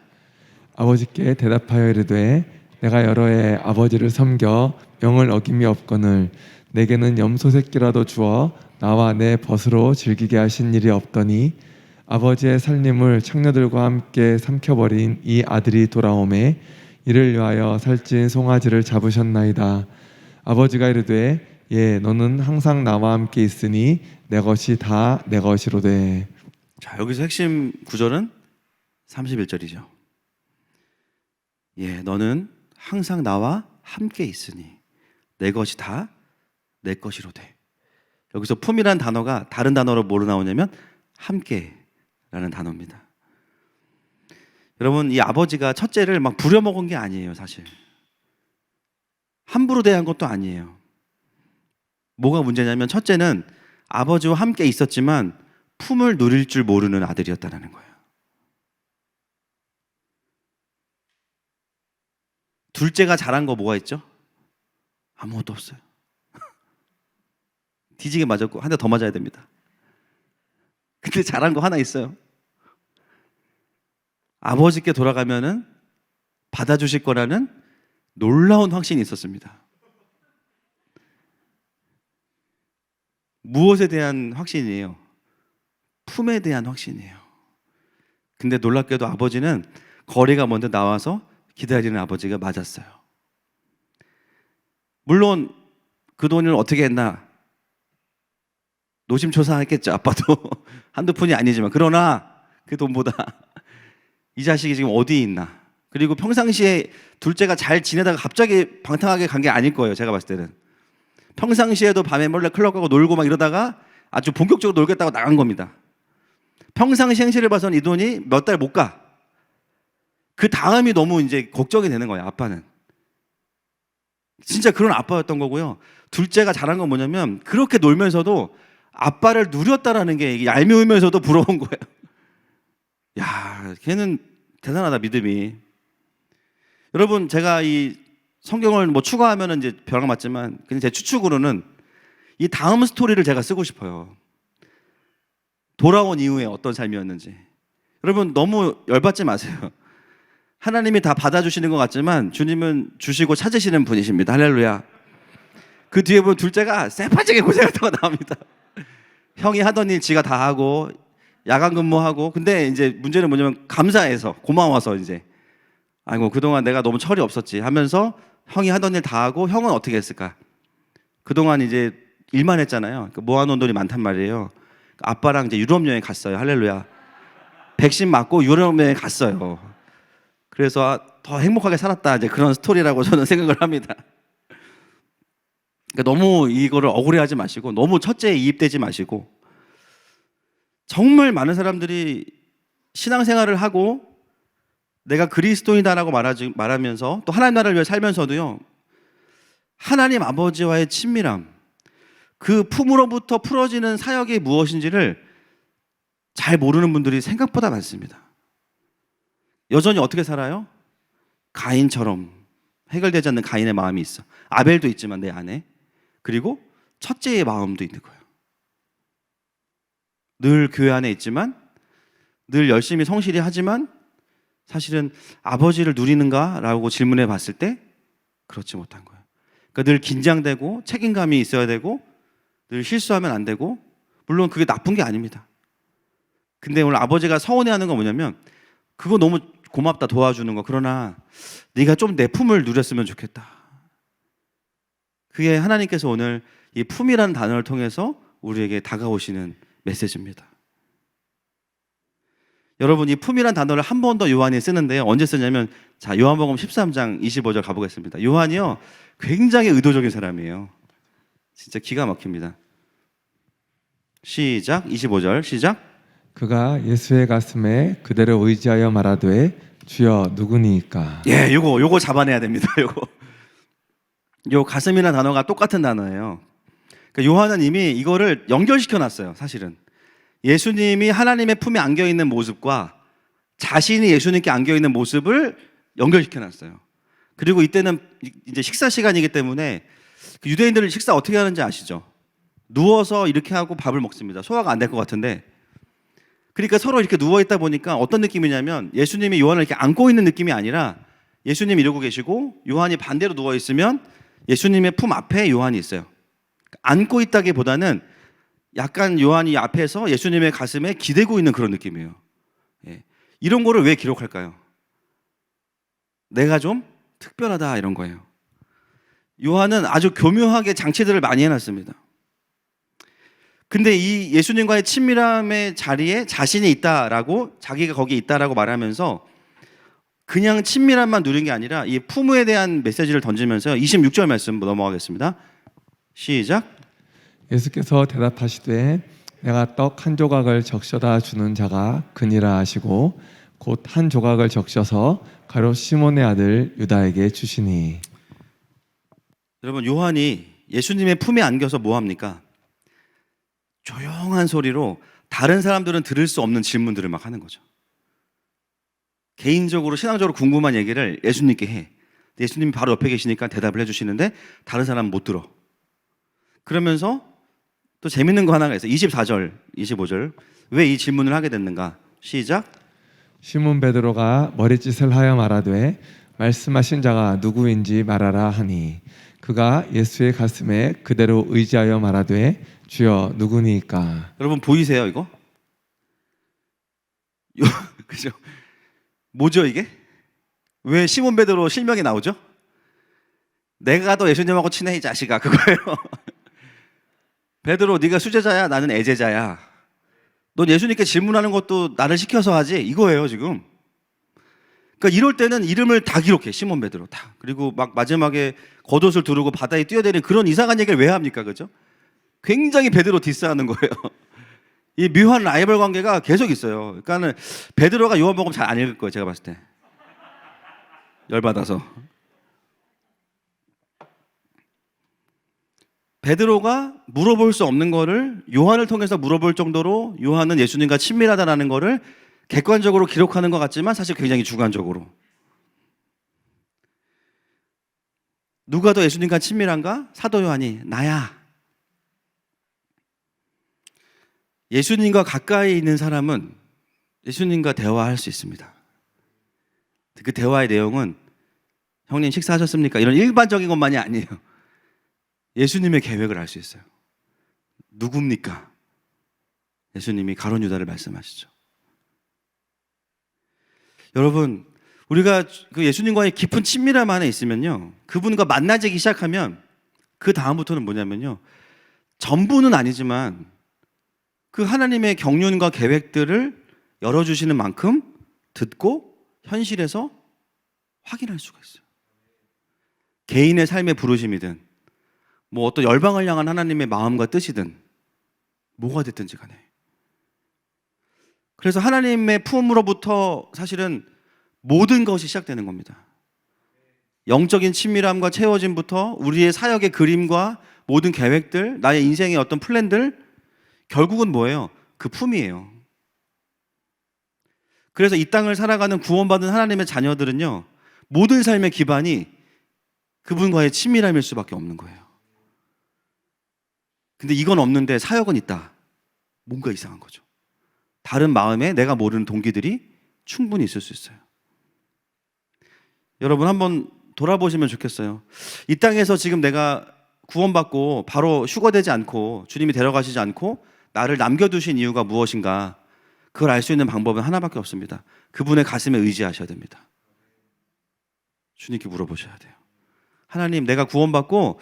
아버지께 대답하여 이르되 내가 여러 해 아버지를 섬겨 명을 어김이 없거늘 내게는 염소 새끼라도 주어 나와 내 벗으로 즐기게 하신 일이 없더니 아버지의 살림을 창녀들과 함께 삼켜버린 이 아들이 돌아오매 이를 위하여 살찐 송아지를 잡으셨나이다. 아버지가 이르되 예, 너는 항상 나와 함께 있으니 내 것이 다 내 것이로되. 자, 여기서 핵심 구절은 31절이죠. 예, 너는 항상 나와 함께 있으니 내 것이 다 내 것이로되. 여기서 품이라는 단어가 다른 단어로 뭐로 나오냐면 함께라는 단어입니다. 여러분, 이 아버지가 첫째를 막 부려먹은 게 아니에요, 사실. 함부로 대한 것도 아니에요. 뭐가 문제냐면 첫째는 아버지와 함께 있었지만 품을 누릴 줄 모르는 아들이었다는 거예요. 둘째가 잘한 거 뭐가 있죠? 아무것도 없어요. 뒤지게 맞았고 한 대 더 맞아야 됩니다. 근데 잘한 거 하나 있어요. 아버지께 돌아가면은 받아주실 거라는 놀라운 확신이 있었습니다. 무엇에 대한 확신이에요? 품에 대한 확신이에요. 근데 놀랍게도 아버지는 거리가 먼저 나와서 기다리는 아버지가 맞았어요. 물론 그 돈을 어떻게 했나? 노심초사했겠죠, 아빠도. 한두 푼이 아니지만. 그러나 그 돈보다 이 자식이 지금 어디에 있나? 그리고 평상시에 둘째가 잘 지내다가 갑자기 방탕하게 간 게 아닐 거예요. 제가 봤을 때는. 평상시에도 밤에 몰래 클럽 가고 놀고 막 이러다가 아주 본격적으로 놀겠다고 나간 겁니다. 평상시 행실을 봐서는 이 돈이 몇 달 못 가. 그 다음이 너무 이제 걱정이 되는 거예요. 아빠는. 진짜 그런 아빠였던 거고요. 둘째가 잘한 건 뭐냐면 그렇게 놀면서도 아빠를 누렸다라는 게 이게 얄미우면서도 부러운 거예요. 야, 걔는 대단하다, 믿음이. 여러분, 제가 이 성경을 뭐 추가하면은 이제 벼락 맞지만 그냥 제 추측으로는 이 다음 스토리를 제가 쓰고 싶어요. 돌아온 이후에 어떤 삶이었는지. 여러분, 너무 열받지 마세요. 하나님이 다 받아주시는 것 같지만 주님은 주시고 찾으시는 분이십니다. 할렐루야. 그 뒤에 보면 둘째가 새파랗게 고생했다고 나옵니다. 형이 하던 일 지가 다 하고 야간 근무하고, 근데 이제 문제는 뭐냐면 감사해서 고마워서 이제 아이고 그동안 내가 너무 철이 없었지 하면서 형이 하던 일 다 하고, 형은 어떻게 했을까? 그동안 이제 일만 했잖아요. 모아놓은 돈이 많단 말이에요. 아빠랑 이제 유럽 여행 갔어요. 할렐루야. 백신 맞고 유럽 여행 갔어요. 그래서 더 행복하게 살았다, 이제 그런 스토리라고 저는 생각을 합니다. 그러니까 너무 이거를 억울해하지 마시고, 너무 첫째에 이입되지 마시고, 정말 많은 사람들이 신앙생활을 하고 내가 그리스도인이다라고 말하면서 또 하나님 나라를 위해 살면서도요, 하나님 아버지와의 친밀함, 그 품으로부터 풀어지는 사역이 무엇인지를 잘 모르는 분들이 생각보다 많습니다. 여전히 어떻게 살아요? 가인처럼 해결되지 않는 가인의 마음이 있어. 아벨도 있지만 내 안에. 그리고 첫째의 마음도 있는 거예요. 늘 교회 안에 있지만, 늘 열심히 성실히 하지만 사실은 아버지를 누리는가라고 질문해 봤을 때 그렇지 못한 거예요. 그러니까 늘 긴장되고 책임감이 있어야 되고 늘 실수하면 안 되고, 물론 그게 나쁜 게 아닙니다. 근데 오늘 아버지가 서운해하는 건 뭐냐면, 그거 너무 고맙다, 도와주는 거. 그러나 네가 좀 내 품을 누렸으면 좋겠다. 그게 하나님께서 오늘 이 품이라는 단어를 통해서 우리에게 다가오시는 메시지입니다. 여러분, 이 품이라는 단어를 한 번 더 요한이 쓰는데요. 언제 쓰냐면, 자, 요한복음 13장 25절 가보겠습니다. 요한이요, 굉장히 의도적인 사람이에요. 진짜 기가 막힙니다. 시작. 25절 시작. 그가 예수의 가슴에 그대로 의지하여 말하되 주여 누구니이까. 예, 요거 잡아내야 됩니다. 요 가슴이라는 단어가 똑같은 단어예요. 그러니까 요한은 이미 이거를 연결시켜 놨어요. 사실은 예수님이 하나님의 품에 안겨 있는 모습과 자신이 예수님께 안겨 있는 모습을 연결시켜 놨어요. 그리고 이때는 이제 식사 시간이기 때문에 유대인들은 식사 어떻게 하는지 아시죠? 누워서 이렇게 하고 밥을 먹습니다. 소화가 안 될 것 같은데, 그러니까 서로 이렇게 누워 있다 보니까 어떤 느낌이냐면, 예수님이 요한을 이렇게 안고 있는 느낌이 아니라 예수님이 이러고 계시고 요한이 반대로 누워 있으면 예수님의 품 앞에 요한이 있어요. 안고 있다기보다는 약간 요한이 앞에서 예수님의 가슴에 기대고 있는 그런 느낌이에요. 예. 이런 거를 왜 기록할까요? 내가 좀 특별하다, 이런 거예요. 요한은 아주 교묘하게 장치들을 많이 해놨습니다. 근데 이 예수님과의 친밀함의 자리에 자신이 있다라고, 자기가 거기에 있다라고 말하면서 그냥 친밀함만 누린 게 아니라 이 품에 대한 메시지를 던지면서요. 26절 말씀 넘어가겠습니다. 시작. 예수께서 대답하시되 내가 떡 한 조각을 적셔다 주는 자가 그니라 하시고 곧 한 조각을 적셔서 가룟 시몬의 아들 유다에게 주시니. 여러분, 요한이 예수님의 품에 안겨서 뭐 합니까? 조용한 소리로 다른 사람들은 들을 수 없는 질문들을 막 하는 거죠. 개인적으로 신앙적으로 궁금한 얘기를 예수님께 해. 예수님이 바로 옆에 계시니까 대답을 해주시는데 다른 사람은 못 들어. 그러면서 또 재밌는 거 하나가 있어요. 24절, 25절. 왜 이 질문을 하게 됐는가? 시작. 시몬 베드로가 머리짓을 하여 말하되 말씀하신 자가 누구인지 말하라 하니 그가 예수의 가슴에 그대로 의지하여 말하되 주여 누구니이까. 여러분 보이세요 이거? 그죠? 뭐죠 이게? 왜 시몬 베드로 실명이 나오죠? 내가 더 예수님하고 친해 이 자식아, 그거예요. 베드로, 네가 수제자야, 나는 애제자야. 넌 예수님께 질문하는 것도 나를 시켜서 하지, 이거예요 지금. 그러니까 이럴 때는 이름을 다 기록해. 시몬 베드로 다. 그리고 막 마지막에 겉옷을 두르고 바다에 뛰어내리는 그런 이상한 얘기를 왜 합니까? 그죠? 굉장히 베드로 디스하는 거예요. 이 묘한 라이벌 관계가 계속 있어요. 그러니까는 베드로가 요한복음 잘 안 읽을 거예요. 제가 봤을 때. 열받아서. 베드로가 물어볼 수 없는 거를 요한을 통해서 물어볼 정도로 요한은 예수님과 친밀하다라는 거를 객관적으로 기록하는 것 같지만 사실 굉장히 주관적으로. 누가 더 예수님과 친밀한가? 사도 요한이 나야. 예수님과 가까이 있는 사람은 예수님과 대화할 수 있습니다. 그 대화의 내용은 형님 식사하셨습니까? 이런 일반적인 것만이 아니에요. 예수님의 계획을 알 수 있어요. 누굽니까? 예수님이 가룟 유다를 말씀하시죠. 여러분, 우리가 그 예수님과의 깊은 친밀함 안에 있으면요, 그분과 만나지기 시작하면 그 다음부터는 뭐냐면요, 전부는 아니지만 그 하나님의 경륜과 계획들을 열어주시는 만큼 듣고 현실에서 확인할 수가 있어요. 개인의 삶의 부르심이든 뭐 어떤 열방을 향한 하나님의 마음과 뜻이든 뭐가 됐든지 간에. 그래서 하나님의 품으로부터 사실은 모든 것이 시작되는 겁니다. 영적인 친밀함과 채워짐부터 우리의 사역의 그림과 모든 계획들, 나의 인생의 어떤 플랜들, 결국은 뭐예요? 그 품이에요. 그래서 이 땅을 살아가는 구원받은 하나님의 자녀들은요, 모든 삶의 기반이 그분과의 친밀함일 수밖에 없는 거예요. 근데 이건 없는데 사역은 있다. 뭔가 이상한 거죠. 다른 마음에 내가 모르는 동기들이 충분히 있을 수 있어요. 여러분 한번 돌아보시면 좋겠어요. 이 땅에서 지금 내가 구원받고 바로 휴거되지 않고 주님이 데려가시지 않고 나를 남겨두신 이유가 무엇인가? 그걸 알 수 있는 방법은 하나밖에 없습니다. 그분의 가슴에 의지하셔야 됩니다. 주님께 물어보셔야 돼요. 하나님, 내가 구원받고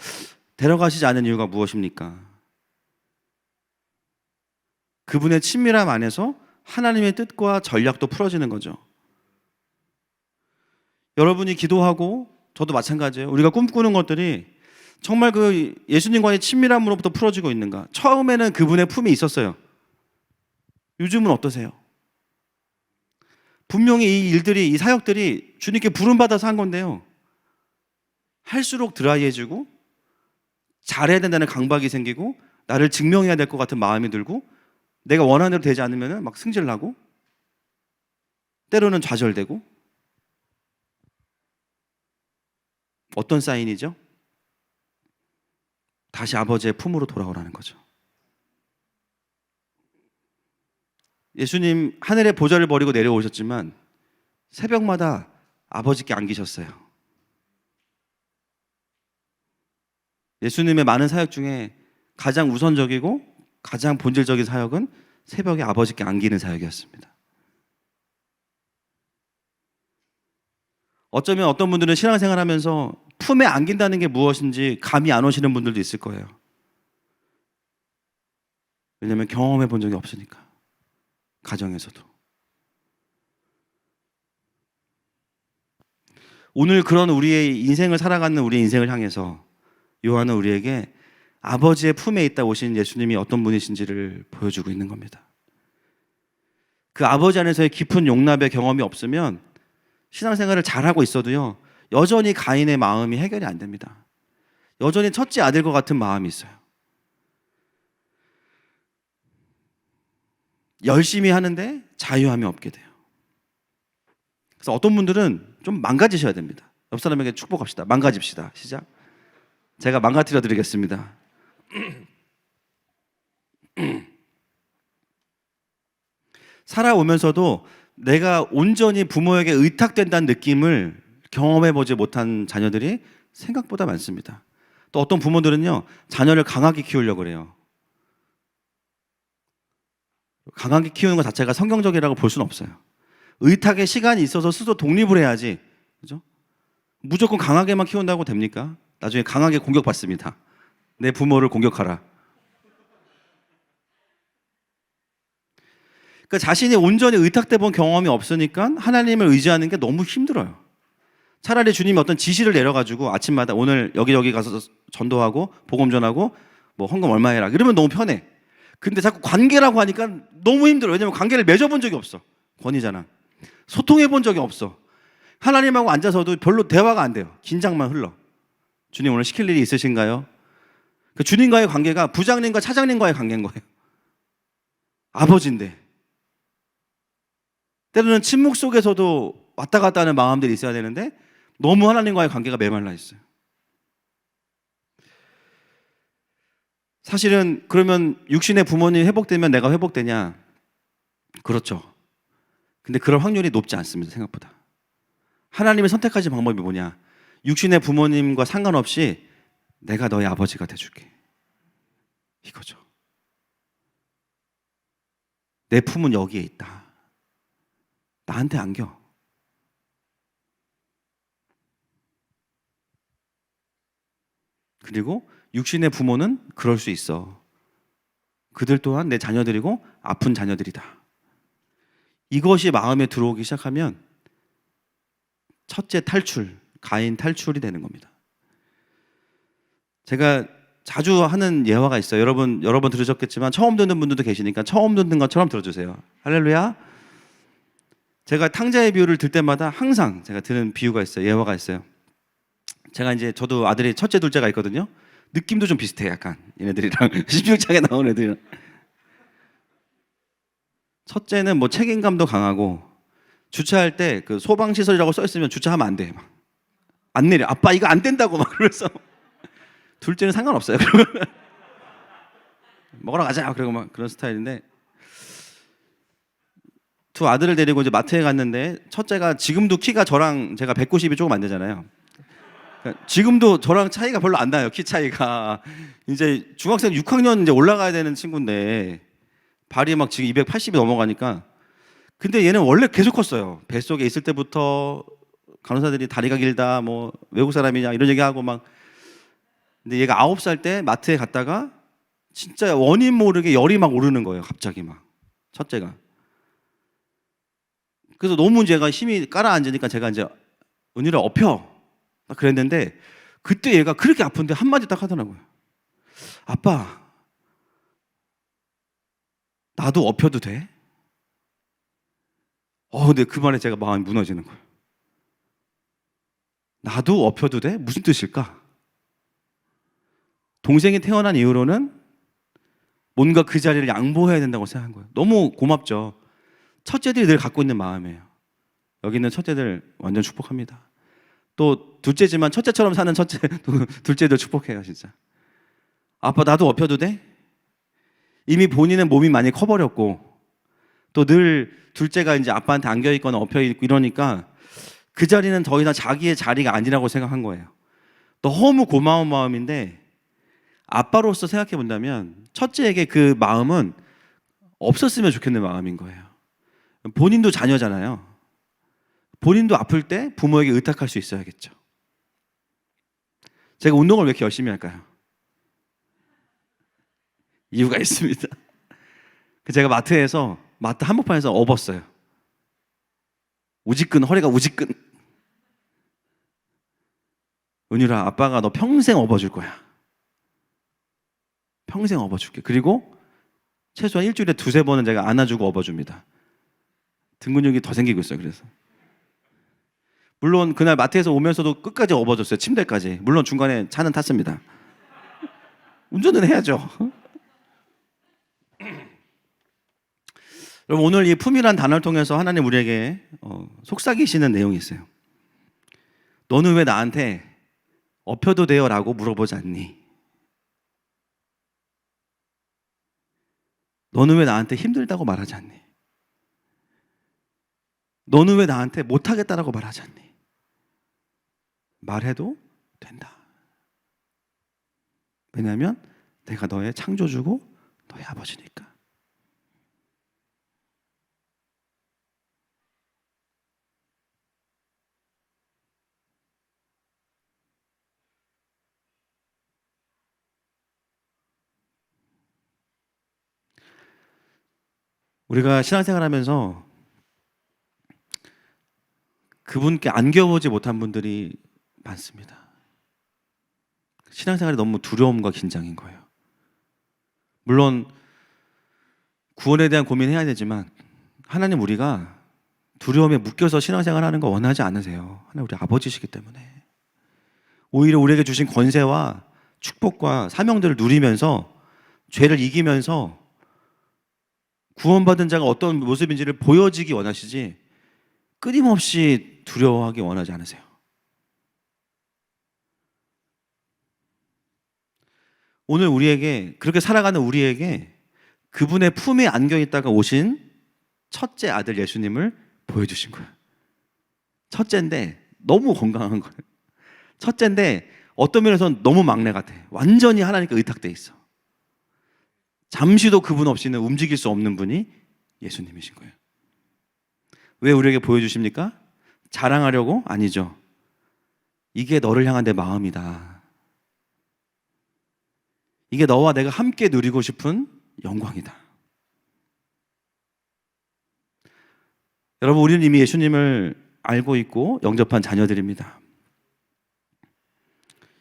데려가시지 않은 이유가 무엇입니까? 그분의 친밀함 안에서 하나님의 뜻과 전략도 풀어지는 거죠. 여러분이 기도하고 저도 마찬가지예요. 우리가 꿈꾸는 것들이 정말 그 예수님과의 친밀함으로부터 풀어지고 있는가? 처음에는 그분의 품이 있었어요. 요즘은 어떠세요? 분명히 이 일들이, 이 사역들이 주님께 부름받아서 한 건데요, 할수록 드라이해지고 잘해야 된다는 강박이 생기고 나를 증명해야 될 것 같은 마음이 들고 내가 원하는 대로 되지 않으면 막 승질나고 때로는 좌절되고. 어떤 사인이죠? 다시 아버지의 품으로 돌아오라는 거죠. 예수님 하늘의 보좌를 버리고 내려오셨지만 새벽마다 아버지께 안기셨어요. 예수님의 많은 사역 중에 가장 우선적이고 가장 본질적인 사역은 새벽에 아버지께 안기는 사역이었습니다. 어쩌면 어떤 분들은 신앙생활하면서 품에 안긴다는 게 무엇인지 감이 안 오시는 분들도 있을 거예요. 왜냐하면 경험해 본 적이 없으니까. 가정에서도. 오늘 그런 우리의 인생을 살아가는 우리의 인생을 향해서 요한은 우리에게 아버지의 품에 있다 오신 예수님이 어떤 분이신지를 보여주고 있는 겁니다. 그 아버지 안에서의 깊은 용납의 경험이 없으면 신앙생활을 잘하고 있어도요, 여전히 가인의 마음이 해결이 안 됩니다. 여전히 첫째 아들과 같은 마음이 있어요. 열심히 하는데 자유함이 없게 돼요. 그래서 어떤 분들은 좀 망가지셔야 됩니다. 옆 사람에게 축복합시다. 망가집시다. 시작. 제가 망가뜨려 드리겠습니다. 살아오면서도 내가 온전히 부모에게 의탁된다는 느낌을 경험해보지 못한 자녀들이 생각보다 많습니다. 또 어떤 부모들은요, 자녀를 강하게 키우려고 그래요. 강하게 키우는 것 자체가 성경적이라고 볼 수는 없어요. 의탁의 시간이 있어서 스스로 독립을 해야지, 그죠? 무조건 강하게만 키운다고 됩니까? 나중에 강하게 공격받습니다. 내 부모를 공격하라. 그러니까 자신이 온전히 의탁돼 본 경험이 없으니까 하나님을 의지하는 게 너무 힘들어요. 차라리 주님이 어떤 지시를 내려가지고 아침마다 오늘 여기 가서 전도하고 복음 전하고 뭐 헌금 얼마 해라 이러면 너무 편해. 근데 자꾸 관계라고 하니까 너무 힘들어. 왜냐면 관계를 맺어본 적이 없어. 권위자랑 소통해 본 적이 없어. 하나님하고 앉아서도 별로 대화가 안 돼요. 긴장만 흘러. 주님 오늘 시킬 일이 있으신가요? 그 주님과의 관계가 부장님과 차장님과의 관계인 거예요. 아버지인데 때로는 침묵 속에서도 왔다 갔다 하는 마음들이 있어야 되는데 너무 하나님과의 관계가 메말라 있어요. 사실은 그러면 육신의 부모님 회복되면 내가 회복되냐? 그렇죠. 근데 그럴 확률이 높지 않습니다. 생각보다. 하나님이 선택하신 방법이 뭐냐? 육신의 부모님과 상관없이 내가 너의 아버지가 돼줄게. 이거죠. 내 품은 여기에 있다. 나한테 안겨. 그리고 육신의 부모는 그럴 수 있어. 그들 또한 내 자녀들이고 아픈 자녀들이다. 이것이 마음에 들어오기 시작하면 첫째 탈출, 가인 탈출이 되는 겁니다. 제가 자주 하는 예화가 있어요. 여러분 들으셨겠지만 처음 듣는 분들도 계시니까 처음 듣는 것처럼 들어주세요. 할렐루야. 제가 탕자의 비유를 들 때마다 항상 제가 드는 비유가 있어요. 예화가 있어요. 제가 이제 저도 아들이 첫째 둘째가 있거든요. 느낌도 좀 비슷해 약간 얘네들이랑 16장에 나온 애들이랑. 첫째는 뭐 책임감도 강하고 주차할 때 그 소방시설이라고 써 있으면 주차하면 안 돼. 막. 안 내려. 아빠 이거 안 된다고 막 그러면서. 둘째는 상관없어요. 그러면 먹으러 가자. 그러고 막 그런 스타일인데 두 아들을 데리고 이제 마트에 갔는데 첫째가 지금도 키가 저랑 제가 190이 조금 안 되잖아요. 그러니까 지금도 저랑 차이가 별로 안 나요. 키 차이가. 이제 중학생 6학년 이제 올라가야 되는 친구인데 발이 막 지금 280이 넘어가니까 근데 얘는 원래 계속 컸어요. 뱃속에 있을 때부터 간호사들이 다리가 길다 뭐 외국 사람이냐 이런 얘기하고 막 근데 얘가 9살 때 마트에 갔다가 진짜 원인 모르게 열이 막 오르는 거예요. 갑자기 막 첫째가. 그래서 너무 제가 힘이 깔아앉으니까 제가 이제 은유를 업혀 막 그랬는데 그때 얘가 그렇게 아픈데 한마디 딱 하더라고요. 아빠 나도 업혀도 돼? 근데 그 말에 제가 마음이 무너지는 거예요. 나도 업혀도 돼? 무슨 뜻일까? 동생이 태어난 이후로는 뭔가 그 자리를 양보해야 된다고 생각한 거예요. 너무 고맙죠. 첫째들이 늘 갖고 있는 마음이에요. 여기 있는 첫째들 완전 축복합니다. 또 둘째지만 첫째처럼 사는 둘째들 축복해요 진짜. 아빠 나도 업혀도 돼? 이미 본인은 몸이 많이 커버렸고 또 늘 둘째가 이제 아빠한테 안겨 있거나 엎여 있고 이러니까 그 자리는 더 이상 자기의 자리가 아니라고 생각한 거예요. 너무 고마운 마음인데 아빠로서 생각해 본다면 첫째에게 그 마음은 없었으면 좋겠는 마음인 거예요. 본인도 자녀잖아요. 본인도 아플 때 부모에게 의탁할 수 있어야겠죠. 제가 운동을 왜 이렇게 열심히 할까요? 이유가 있습니다. 제가 마트 한복판에서 업었어요. 우지끈, 허리가 우지끈. 은유라, 아빠가 너 평생 업어줄 거야. 평생 업어줄게. 그리고 최소한 일주일에 2-3번은 제가 안아주고 업어줍니다. 등 근육이 더 생기고 있어요. 그래서 물론 그날 마트에서 오면서도 끝까지 업어줬어요. 침대까지. 물론 중간에 차는 탔습니다. 운전은 해야죠. 여러분 오늘 이 품이란 단어를 통해서 하나님 우리에게 속삭이시는 내용이 있어요. 너는 왜 나한테 업혀도 돼요? 라고 물어보지 않니? 너는 왜 나한테 힘들다고 말하지 않니? 너는 왜 나한테 못하겠다라고 말하지 않니? 말해도 된다. 왜냐하면 내가 너의 창조주고 너의 아버지니까. 우리가 신앙생활하면서 그분께 안겨보지 못한 분들이 많습니다. 신앙생활이 너무 두려움과 긴장인 거예요. 물론 구원에 대한 고민해야 되지만 하나님 우리가 두려움에 묶여서 신앙생활하는 거 원하지 않으세요. 하나님 우리 아버지시기 때문에 오히려 우리에게 주신 권세와 축복과 사명들을 누리면서 죄를 이기면서 구원받은 자가 어떤 모습인지를 보여지기 원하시지 끊임없이 두려워하기 원하지 않으세요. 오늘 우리에게 그렇게 살아가는 우리에게 그분의 품에 안겨 있다가 오신 첫째 아들 예수님을 보여주신 거예요. 첫째인데 너무 건강한 거예요. 첫째인데 어떤 면에서는 너무 막내 같아. 완전히 하나님께 의탁돼 있어. 잠시도 그분 없이는 움직일 수 없는 분이 예수님이신 거예요. 왜 우리에게 보여주십니까? 자랑하려고? 아니죠. 이게 너를 향한 내 마음이다. 이게 너와 내가 함께 누리고 싶은 영광이다. 여러분, 우리는 이미 예수님을 알고 있고 영접한 자녀들입니다.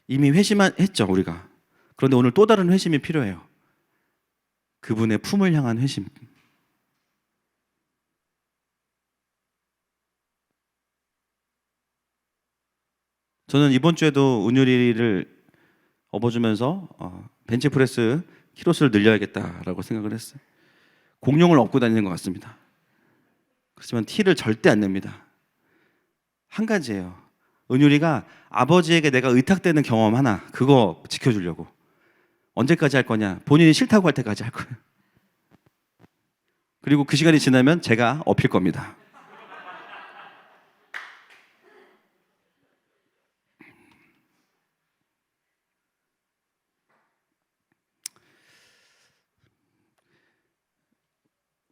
이미 회심했죠, 우리가. 그런데 오늘 또 다른 회심이 필요해요. 그분의 품을 향한 회심. 저는 이번 주에도 은율이를 업어주면서 벤치프레스 키로수를 늘려야겠다라고 생각을 했어요. 공룡을 업고 다니는 것 같습니다. 그렇지만 티를 절대 안 냅니다. 한 가지예요. 은율이가 아버지에게 내가 의탁되는 경험 하나, 그거 지켜주려고. 언제까지 할 거냐? 본인이 싫다고 할 때까지 할 거예요. 그리고 그 시간이 지나면 제가 업힐 겁니다.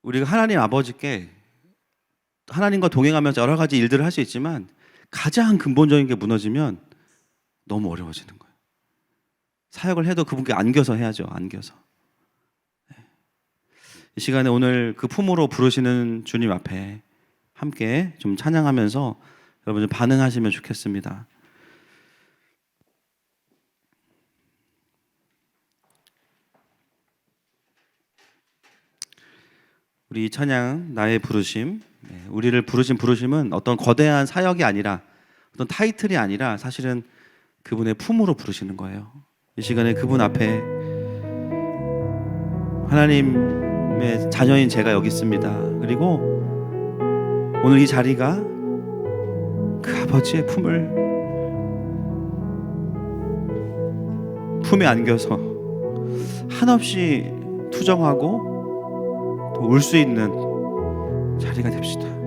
우리가 하나님 아버지께 하나님과 동행하면서 여러 가지 일들을 할 수 있지만 가장 근본적인 게 무너지면 너무 어려워지는 거예요. 사역을 해도 그분께 안겨서 해야죠. 안겨서. 이 시간에 오늘 그 품으로 부르시는 주님 앞에 함께 좀 찬양하면서 여러분 좀 반응하시면 좋겠습니다. 우리 찬양 나의 부르심, 우리를 부르신 부르심은 어떤 거대한 사역이 아니라 어떤 타이틀이 아니라 사실은 그분의 품으로 부르시는 거예요. 이 시간에 그분 앞에 하나님의 자녀인 제가 여기 있습니다. 그리고 오늘 이 자리가 그 아버지의 품에 안겨서 한없이 투정하고 또 울 수 있는 자리가 됩시다.